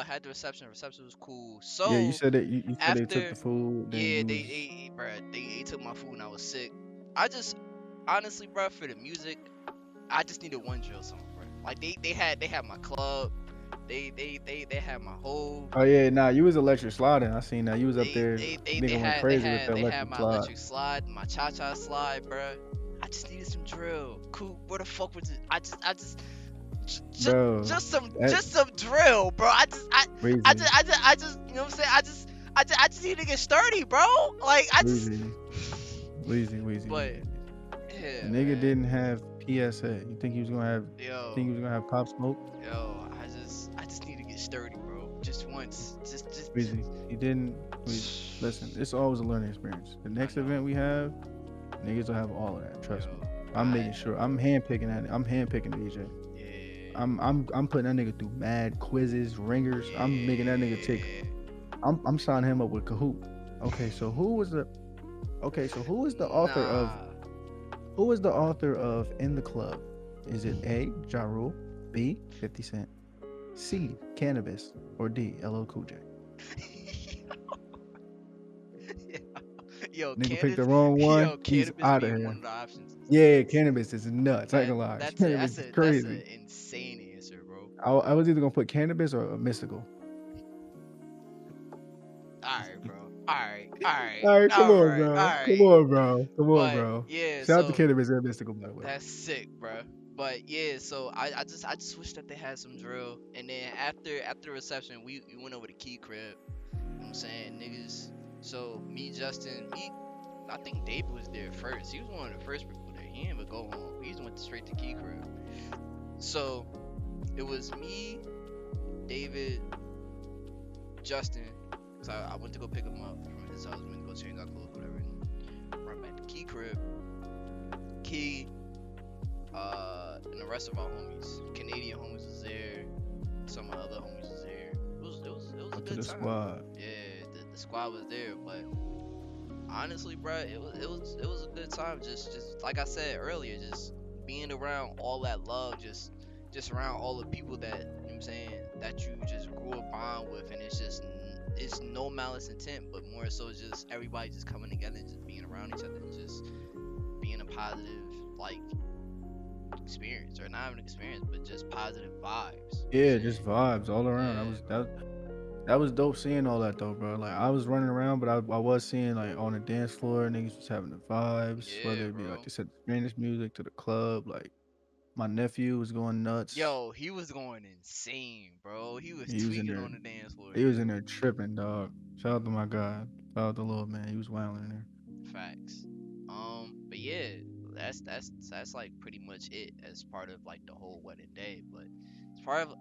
had the reception. Reception was cool. Yeah, you So said that you said they took after, the food, then yeah, you was bruh, they took my food and I was sick. I just honestly, bruh, for the music, I just needed one drill song, bruh. Like they had my club, they had my whole. oh yeah, nah, you was electric sliding. I seen that. You was up They there, they they they nigga went had they crazy with had the they had electric my slide. electric slide, my cha-cha slide, bruh. I just needed some drill. Cool. Where the fuck was it? Just Bro, that just some drill, bro. Weezy, I just you know what I'm saying? I just need to get sturdy, bro. Like I just Weezy, Weezy, Weezy, but Weezy. The yeah, nigga man. didn't have PSA. You think he was gonna have? You think Yo, he was gonna have Pop Smoke? I just need to get sturdy, bro. Just once. Weezy, he didn't. Weezy. Listen, it's always a learning experience. The I next know. event we have, niggas will have all of that. Trust me. Yo, I'm making sure. I'm handpicking that. I'm handpicking the DJ. yeah. I'm putting that nigga through mad quizzes, ringers. I'm making that nigga take. Yeah. I'm signing him up with Kahoot. Okay, so who was the? Okay, so who is the author of? Nah. Who is the author of In the Club? Is it A. Ja Rule, B. 50 Cent, C. Cannabis, or D. LL Cool J? Yo, Nigga picked the wrong one. He's cannabis out of being one here. of the options Yeah, cannabis is nuts. I ain't that gonna lie. that's a Cannabis is that's a crazy. insane answer, bro. I was either gonna put cannabis or a mystical. Alright, bro. Alright. All right, come on, Alright. bro. Come Alright. on, bro. Come on, But bro. yeah, Shout out to so cannabis and mystical, by the way. that's sick, bro. But yeah, so I just wish that they had some drill. And then after the reception, we went over to Key Crib. You know what I'm saying? Niggas. So me, Justin, me I think David was there first. He was one of the first people there. He didn't even go home. He just went straight to Key Crib. So it was me, David, Justin. So I went to go pick him up from his house. Went to go change our clothes, whatever. And run back to Key Crib. Key, and the rest of our homies. Canadian homies was there. Some of my other homies was there. It was a Up to good the time. squad. Yeah, the squad was there, but honestly, bro, it was a good time. Just like I said earlier, just being around all that love, just around all the people that you know what I'm saying that you just grew a bond with, and it's no malice intent, but more so just everybody just coming together and just being around each other and just being a positive like experience, or not even experience, but just positive vibes. You know what I'm Yeah, just saying? vibes all around. Yeah, bro. That was dope seeing all that though, bro. Like I was running around, but I was seeing like on the dance floor, niggas was having the vibes, Yeah, whether it be like bro. they said Spanish music to the club. Like my nephew was going nuts. Yo, he was going insane, bro. He was He was in tweaking there. on the dance floor. He was in there tripping, dog. Shout out to my God. Shout out to little man. He was wilding in there. Facts. But yeah, that's like pretty much it as part of like the whole wedding day. But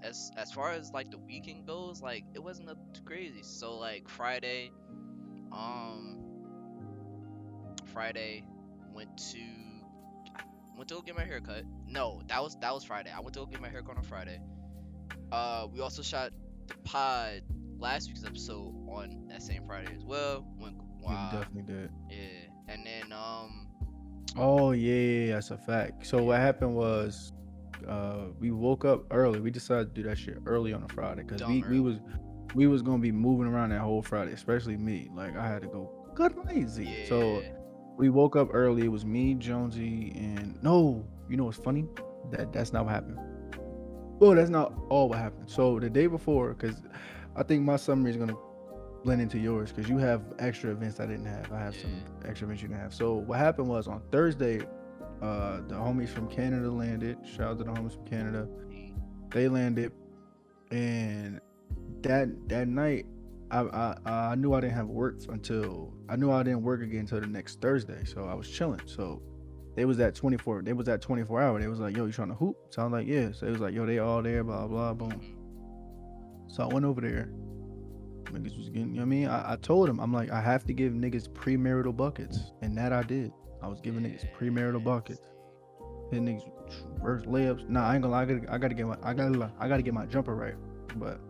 as far as like the weekend goes, like it wasn't nothing too crazy. So like um, Friday went to went to go get my haircut. No, that was Friday. I went to go get my haircut on Friday. We also shot the pod last week's episode on that same Friday as well. We definitely did. Yeah, and then Oh yeah, that's a fact. So what yeah, happened was, we woke up early. We decided to do that shit early on a Friday because dumb we early. was gonna be moving around that whole Friday, especially me. Like I had to go crazy. So Yeah, we woke up early. It was me, Jonesy, and no, you know what's funny? That's not what happened. Well, that's not all what happened. So the day before, because I think my summary is gonna blend into yours because you have extra events I didn't have. I have some yeah. extra events you didn't have. So what happened was on Thursday, the homies from Canada landed. Shout out to the homies from Canada. He, They landed, and that night, I knew I didn't have work until I knew I didn't work again until the next Thursday. So I was chilling. So they was at 24. They was at 24 hour. They was like, "Yo, you trying to hoop?" So I'm like, "Yeah." So it was like, "Yo, they all there." Blah blah boom. hmm So I went over there. Niggas was getting, you know what I mean? I told him, I'm like, I have to give niggas premarital buckets. And that I did. I was giving niggas premarital Yeah. buckets. Hit niggas reverse layups. Nah, I ain't gonna lie. I gotta get my jumper right. But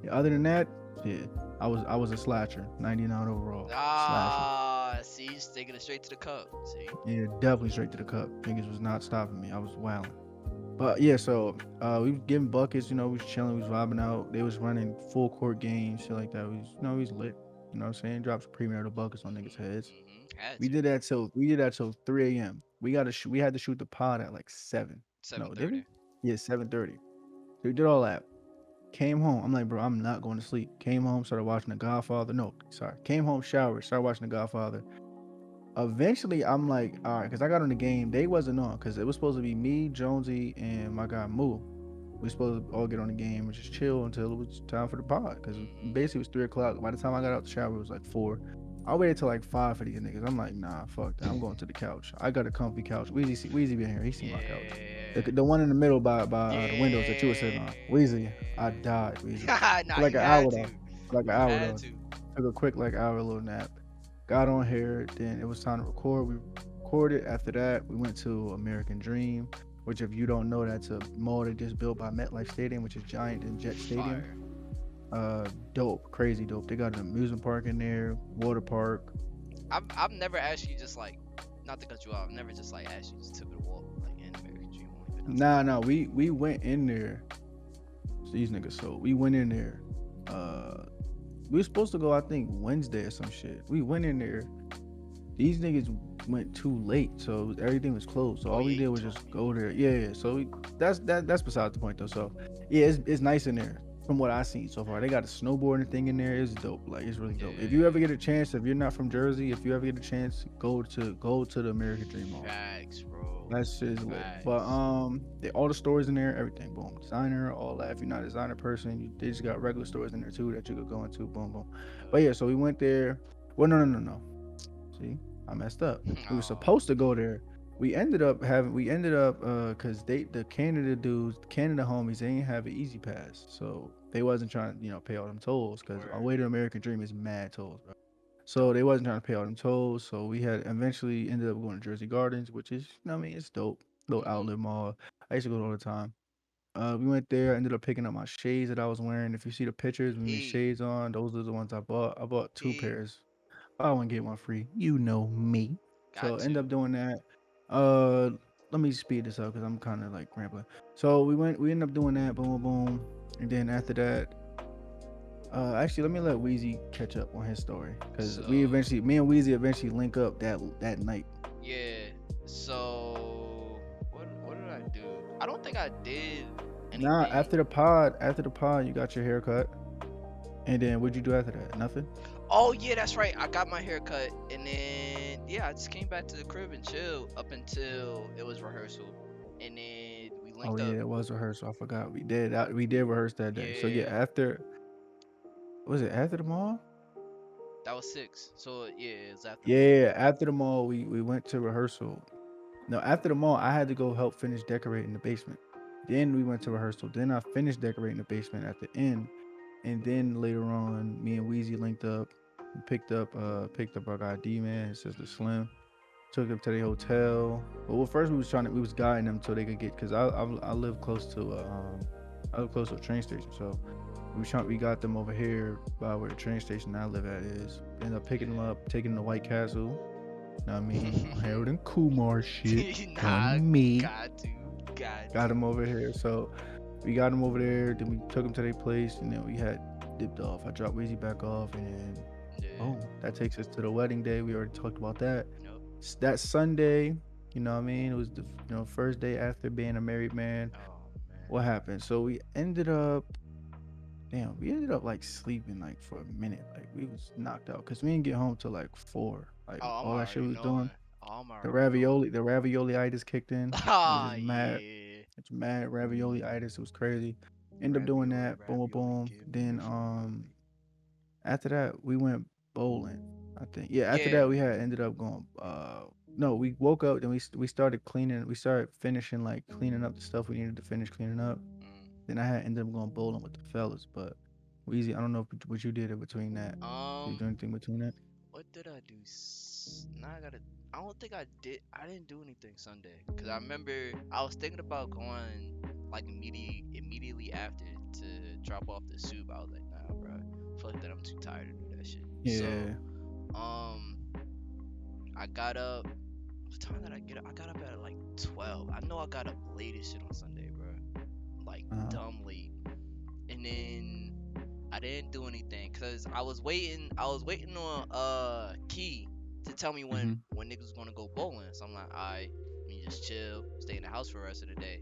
yeah, other than that, yeah, I was a slasher. 99 overall. Slasher. See, he's taking it straight to the cup. See, Yeah, definitely straight to the cup. Niggas was not stopping me. I was wilding. But yeah, so we was getting buckets, we was chilling, we was vibing out. They was running full court games, shit like that. We was lit. You know what I'm saying? Dropped some premarital buckets on niggas' heads. Had We to. did that till 3 a.m. We had to shoot the pod at like 7. Seven No, did we? thirty. Yeah, 7:30. So we did all that. Came home. I'm like, bro, I'm not going to sleep. Came home, started watching The Godfather. No, sorry. Came home, showered, started watching The Godfather. Eventually, I'm like, all right, because I got on the game. They wasn't on because it was supposed to be me, Jonesy, and my guy Moo. We supposed to all get on the game and just chill until it was time for the pod. Because Mm-hmm. basically it was 3 o'clock. By the time I got out the shower, it was like 4. I waited till like 5 for these niggas. I'm like, nah, fuck that. I'm going to the couch. I got a comfy couch. Weezy been here. He seen my couch. Yeah. The one in the middle by the windows that you were sitting Yeah. on. Weezy, I died, Weezy. Nah, For like you an had hour to. though. For like an You hour had though. to. Took a quick like hour little nap. Got on here. Then it was time to record. We recorded. After that, we went to American Dream, which if you don't know, that's a mall that just built by MetLife Stadium, which is giant and Jet Stadium. Fire. Dope, crazy dope. They got an amusement park in there, water park. I've never actually just like, not to cut you off. I've never just like actually just took it a walk like in American Dream. Only been outside. Nah, we went in there. These niggas, so we went in there. We were supposed to go, I think, Wednesday or some shit. We went in there. These niggas went too late, so everything was closed. So Oh all we yeah, did you was told just me. go there. Yeah. So that's beside the point though. So yeah, it's nice in there from what I seen so far. They got a snowboarding thing in there. It's dope. Like it's really dope. If you ever Yeah. get a chance, if you're not from Jersey, if you ever get a chance, go to the American Dream Mall. Facts, bro. That shit is lit. But Facts. all the stores in there, everything, boom, designer, all that. If you're not a designer person, they just got regular stores in there too that you could go into, boom, boom. But yeah, so we went there. Well, no. See, I messed up. We were Oh, supposed to go there. We ended up cause the Canada homies, they ain't have an easy pass. So they wasn't trying to, pay all them tolls. Cause our word. way to American Dream is mad tolls, bro. So they Dope. wasn't trying to pay all them tolls. So we had eventually ended up going to Jersey Gardens, which is, I mean, it's dope. Little Mhm. outlet mall. I used to go all the time. We went there, ended up picking up my shades that I was wearing. If you see the pictures with me He. shades on, those are the ones I bought. I bought two He. pairs. Buy one get one free. You know me. So Got end to. up doing that. Uh, Let me speed this up because I'm kind of like rambling. So we ended up doing that. Boom, boom, and then after that, actually, let me let Weezy catch up on his story because So me and Weezy eventually link up that night. yeah. So what did I do? I don't think I did Nah, anything. after the pod, you got your haircut, and then what'd you do after that? Nothing. Oh yeah, that's right. I got my hair cut, and then yeah, I just came back to the crib and chilled up until it was rehearsal, and then we Oh linked up. yeah, it was rehearsal. I forgot we did rehearse that day. So yeah, Yeah, after was it after the mall? that was 6. So yeah, it was after the mall. Yeah, after the mall, we went to rehearsal. No, after the mall, I had to go help finish decorating the basement. Then we went to rehearsal. Then I finished decorating the basement at the end, and then later on, me and Weezy linked up. We picked up our guy D man, his sister Mhm. Slim. Took them to the hotel. Well, first we was guiding them so they could get because I live close to I live close to a train station, so we got them over here by where the train station I live at is. Ended up picking them Yeah. up, taking them to White Castle. Know what I mean, Harold and Kumar shit Nah, on me. got to, got Got to. them over here, so we got them over there. Then we took them to their place, and then we had dipped off. I dropped Weezy back off, and then Yeah. boom, that takes us to the wedding day. We already talked about that. Nope. That Sunday, you know what I mean? It was the first day after being a married man. Oh What man. happened? So we ended up like sleeping like for a minute. Like we was knocked out because we didn't get home till like 4. Like Oh, I'm all that shit already we was doing. knowing. Oh, I'm already knowing. The ravioli itis kicked in. It was Ah, just mad. yeah. It's mad ravioli itis. It was crazy. End up doing Ravioli, that. Boom, boom, ravioli, boom. give me Then some. after that we went bowling. I think yeah. After Yeah. that we had ended up going. No, we woke up. Then we started cleaning. We started finishing like cleaning up the stuff we needed to finish cleaning up. Mm. Then I had ended up going bowling with the fellas. But Weezy, I don't know what you did in between that. Did you Um, do anything between that? what did I do? Now I gotta. I don't think I did. I didn't do anything Sunday because I remember I was thinking about going like immediately after to drop off the soup. I was like, nah, bro. Fuck that. I'm too tired to do that shit. So, Yeah. um, I got up. What time did I I got up at like 12. I know I got up late as shit on Sunday, bro. Like Uh-huh. dumb late. And then I didn't do anything because I was waiting on Key to tell me Mhm. when niggas was gonna go bowling. So I'm like, alright, let me just chill, stay in the house for the rest of the day,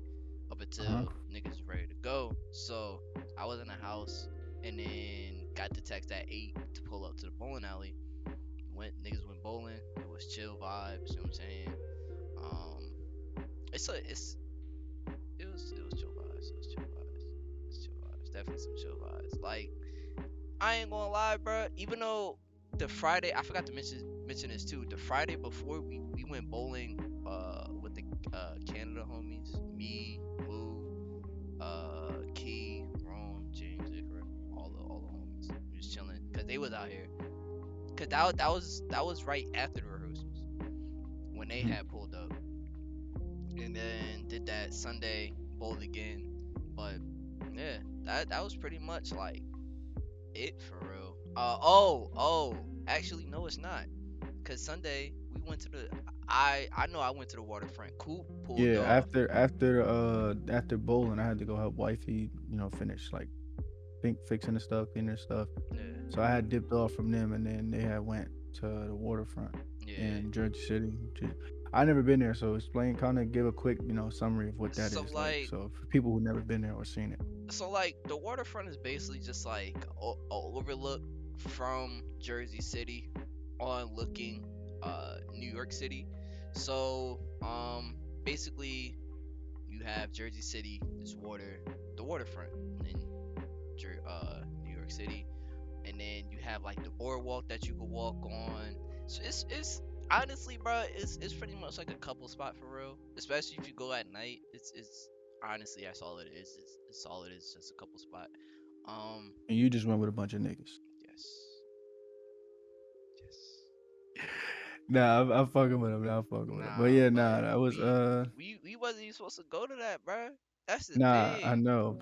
up Uh-huh. until niggas was ready to go. So I was in the house and then got the text at 8 to pull up to the bowling alley. Niggas went bowling. It was chill vibes. You know what I'm saying? Um, it was chill vibes. It was chill vibes. It's chill vibes. Definitely some chill vibes. Like I ain't gonna lie, bro. Even though the Friday, I forgot to mention this too. The Friday before we went bowling, with the Canada homies, me, Moo, Key, Ron, James, Iker, all the homies. We was chilling because they was out here. Cause that was right after the rehearsals when they Mhm. had pulled up, and then did that Sunday bowled again. But yeah, that was pretty much like it for real. Actually, no, it's not. Cause Sunday we went to the. I know I went to the waterfront. Coop pulled Yeah, off. after bowling, I had to go help wifey, finish like think fixing the stuff, cleaning the stuff. Yeah, So I had dipped off from them, and then they had went to the waterfront yeah. in Jersey City. I never been there, so explain, kind of give a quick, summary of what that So is like. like, So for people who never been there or seen it. the waterfront is basically just like a overlook from Jersey City on looking New York City. So basically you have Jersey City, this water, the waterfront, and then New York City, and then you have like the boardwalk that you could walk on. So it's honestly, bro, it's pretty much like a couple spot for real. Especially if you go at night. It's honestly that's all it is. It's all it is, just a couple spot. Um, And you just went with a bunch of niggas. yes, yes. Nah, I'm fucking with him. Nah, I'm fucking with him. But Nah, yeah, but nah, that was we wasn't even supposed to go to that, bro. That's the nah, I thing. know.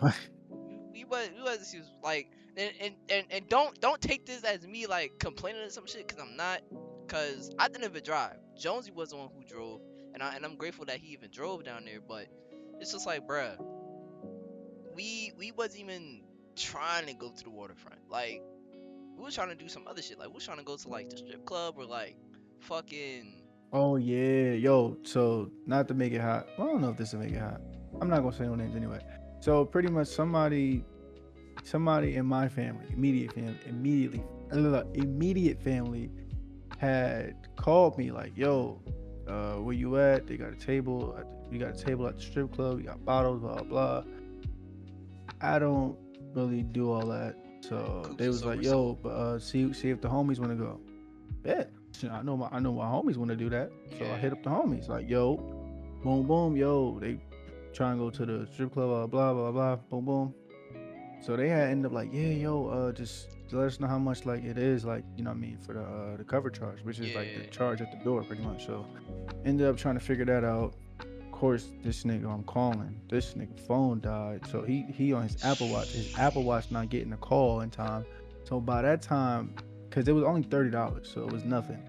We wasn't supposed like, and don't take this as me like complaining or some shit, cause I'm not, cause I didn't even drive. Jonesy was the one who drove, and I'm grateful that he even drove down there. But it's just like, bruh, we wasn't even trying to go to the waterfront. Like we was trying to do some other shit. Like we was trying to go to like the strip club or like fucking. Oh yeah, yo. So not to make it hot. Well, I don't know if this will make it hot. I'm not gonna say no names anyway. So pretty much somebody in my family, immediate family had called me like, yo, where you at? They got a table. We got a table at the strip club. We got bottles, blah blah. I don't really do all that. So Coops they a was like, sober yo, soul. but see if the homies want to go. Bet. I know my homies want to do that. So I hit Yeah. up the homies like, yo, boom boom, yo, they try and go to the strip club, blah blah blah, boom boom. So they had ended up like, yeah, yo, just let us know how much like it is, like, what I mean, for the cover charge, which is like the Yeah. charge at the door pretty much. So ended up trying to figure that out. Of course, this nigga I'm calling, this nigga phone died. So he on his Apple Watch. His Apple Watch not getting a call in time. So by that time, because it was only $30, so it was nothing.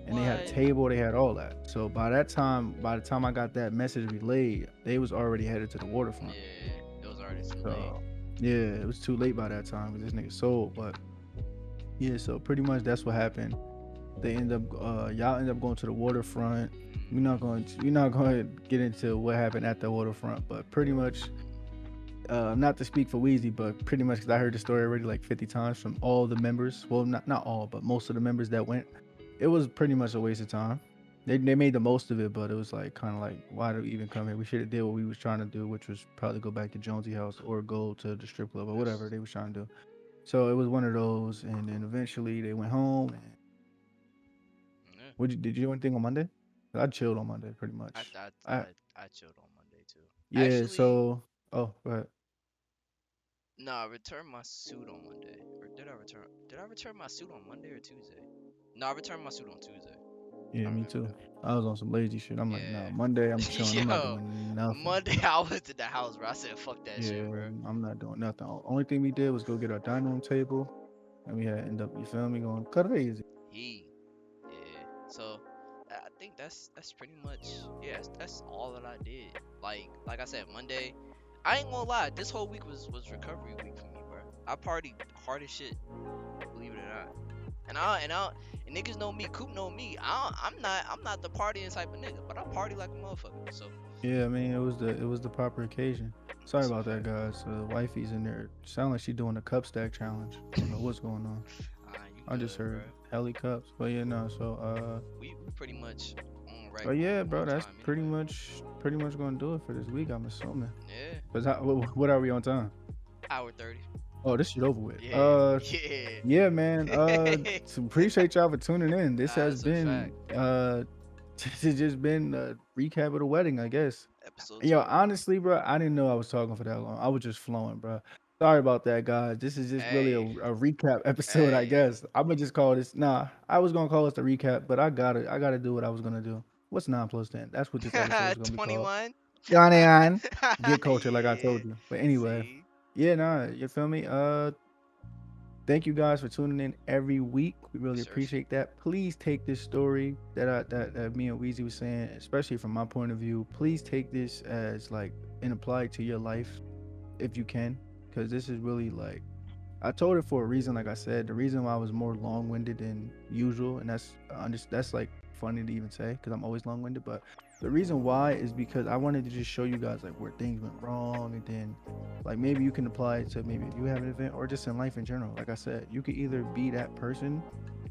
And they had a What? table, they had all that. So by the time I got that message relayed, they was already headed to the waterfront. Yeah. It was already too late. So yeah, it was too late by that time because this nigga sold. But yeah, so pretty much that's what happened. Y'all end up going to the waterfront. We're not going to get into what happened at the waterfront, but pretty much, not to speak for Wheezy, but pretty much because I heard the story already like 50 times from all the members. Well, not all, but most of the members that went. It was pretty much a waste of time. They made the most of it, but it was like kind of like, why do we even come here? We should have did what we was trying to do, which was probably go back to Jonesy house or go to the strip club or whatever Yes. they was trying to do. So it was one of those, and then eventually they went home. And Yeah. did you do anything on Monday? I chilled on Monday pretty I much. I I I I chilled on Monday too. Yeah. Actually, So go ahead. no, I returned my suit on Monday. Or did I return? Did I return my suit on Monday or Tuesday? No, I returned my suit on Tuesday. Yeah, I me remember too. that. I was on some lazy shit. I'm like, nah, Yeah. Monday I'm chilling. I'm not Yo, doing nothing. Monday I went to the house, bro. I said, fuck that Yeah, shit, bro. I'm not doing nothing. Only thing we did was go get our dining room table, and we had end up, you feel me, going crazy. He, yeah. So, I think that's pretty much, yeah. That's all that I did. Like I said, Monday. I ain't gonna lie. This whole week was recovery week for me, bro. I partied hard as shit. Believe it or not. And niggas know me. Coop know me. I'm not the partying type of nigga, but I party like a motherfucker. So Yeah, I mean it was the proper occasion. Sorry that's a about that, fact. guys. So the wifey's in there. Sound like she doing a cup stack challenge. I don't know what's going on. You I just good, bro? heard heli cups, but yeah, no. So We pretty much on right but yeah, on bro, that's time pretty anyway. much gonna do it for this week. I'm assuming. Yeah, Cause what are we on time? hour 30. Oh, this shit over with. Yeah, yeah. Yeah, man. So appreciate y'all for tuning in. This Nah, has that's a been fact. this has just been a recap of the wedding, I guess. Episode Yo, 21. honestly, bro, I didn't know I was talking for that long. I was just flowing, bro. Sorry about that, guys. This is just really a, Hey, a recap episode, I hey. guess. I'm gonna just call this. Nah, I was gonna call this the recap, but I gotta do what I was gonna do. What's 9 plus 10? That's what this episode is gonna be called. 21. Yan. Get culture, like I Yeah. told you. But anyway, See, yeah, nah, you feel me? Thank you guys for tuning in every week. We really sure. appreciate that. Please take this story that me and Weezy was saying, especially from my point of view. Please take this as like and apply it to your life if you can, because this is really like I told it for a reason. Like I said, the reason why I was more long-winded than usual, and that's like funny to even say because I'm always long-winded. But the reason why is because I wanted to just show you guys like where things went wrong, and then like maybe you can apply it to maybe if you have an event or just in life in general. Like I said, you could either be that person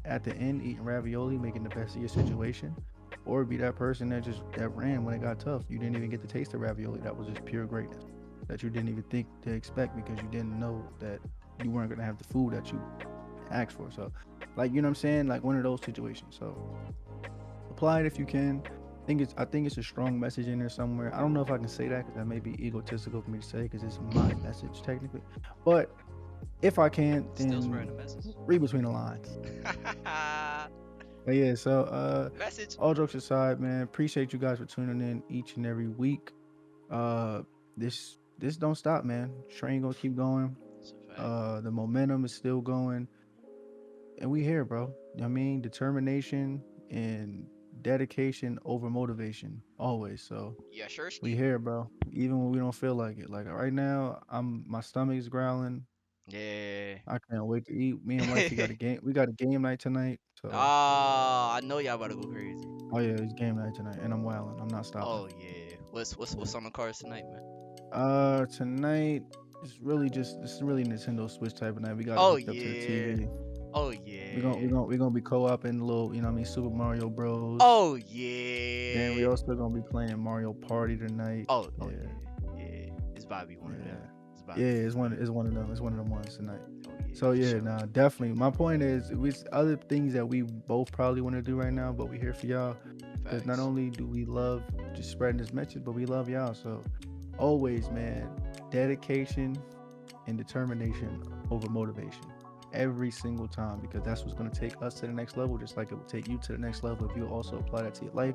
at the end eating ravioli, making the best of your situation, or be that person that ran when it got tough. You didn't even get to taste the ravioli. That was just pure greatness that you didn't even think to expect because you didn't know that you weren't gonna have the food that you asked for. So, like you know what I'm saying, like one of those situations. So apply it if you can. I think it's a strong message in there somewhere. I don't know if I can say that because that may be egotistical for me to say because it's my message technically. But if I can, Still then spreading the message. read between the lines. But yeah, so Message. all jokes aside, man, appreciate you guys for tuning in each and every week. Uh, this don't stop, man. Train gonna keep going. It's a fact. The momentum is still going, and we here, bro. You know what I mean, determination and dedication over motivation, always. So Yeah, sure we ski. here, bro. Even when we don't feel like it. Like right now, my stomach's growling. Yeah. I can't wait to eat. Me and wifey got a game. We got a game night tonight. So Ah, I know y'all about to go crazy. oh yeah, it's game night tonight, and I'm wilding. I'm not stopping. Oh yeah. What's Yeah. on the cards tonight, man? Tonight it's really Nintendo Switch type of night. We got it Oh hooked up to the yeah. TV. Oh We're gonna we're yeah. gonna we're gonna be co-oping little, you know what I mean, Super Mario Bros. Oh Then we yeah. also gonna be playing Mario Party tonight. Oh Yeah, yeah. Yeah. It's about to be one of them. yeah, It's about yeah. to be It's one of one. them. It's one of them. It's one of them ones tonight. Oh yeah, So for yeah, sure. nah, definitely. My point is, with other things that we both probably want to do right now, but we here for y'all because not Facts. only do we love just spreading this message, but we love y'all. So always, man, dedication and determination over motivation every single time because that's what's going to take us to the next level, just like it will take you to the next level if you also apply that to your life.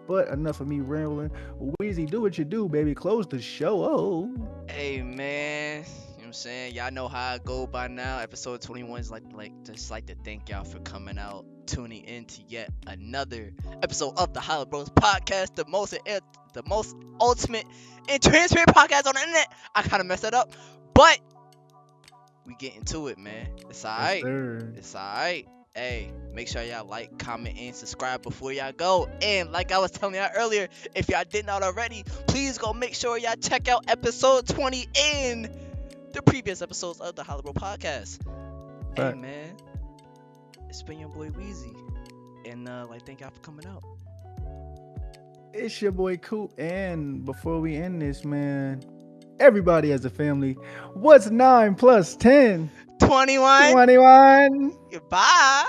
But enough of me rambling. Wheezy, do what you do, baby. Close the show. Oh, Hey man, you know what I'm saying? Y'all know how I go by now. Episode 21 is like just like to thank y'all for coming out, tuning in to yet another episode of the HoloBros podcast, the most ultimate and transparent podcast on the internet. I kind of messed that up, but we get into it, man. It's yes, alright. sir. It's alright. Hey, make sure y'all like, comment, and subscribe before y'all go. And like I was telling y'all earlier, if y'all did not already, please go make sure y'all check out episode 20 and the previous episodes of the HoloBro podcast. Hey Fact. man, it's been your boy Weezy. And like thank y'all for coming out. It's your boy Coop. And before we end this, man, everybody has a family. What's 9 plus 10? 21. 21. Goodbye.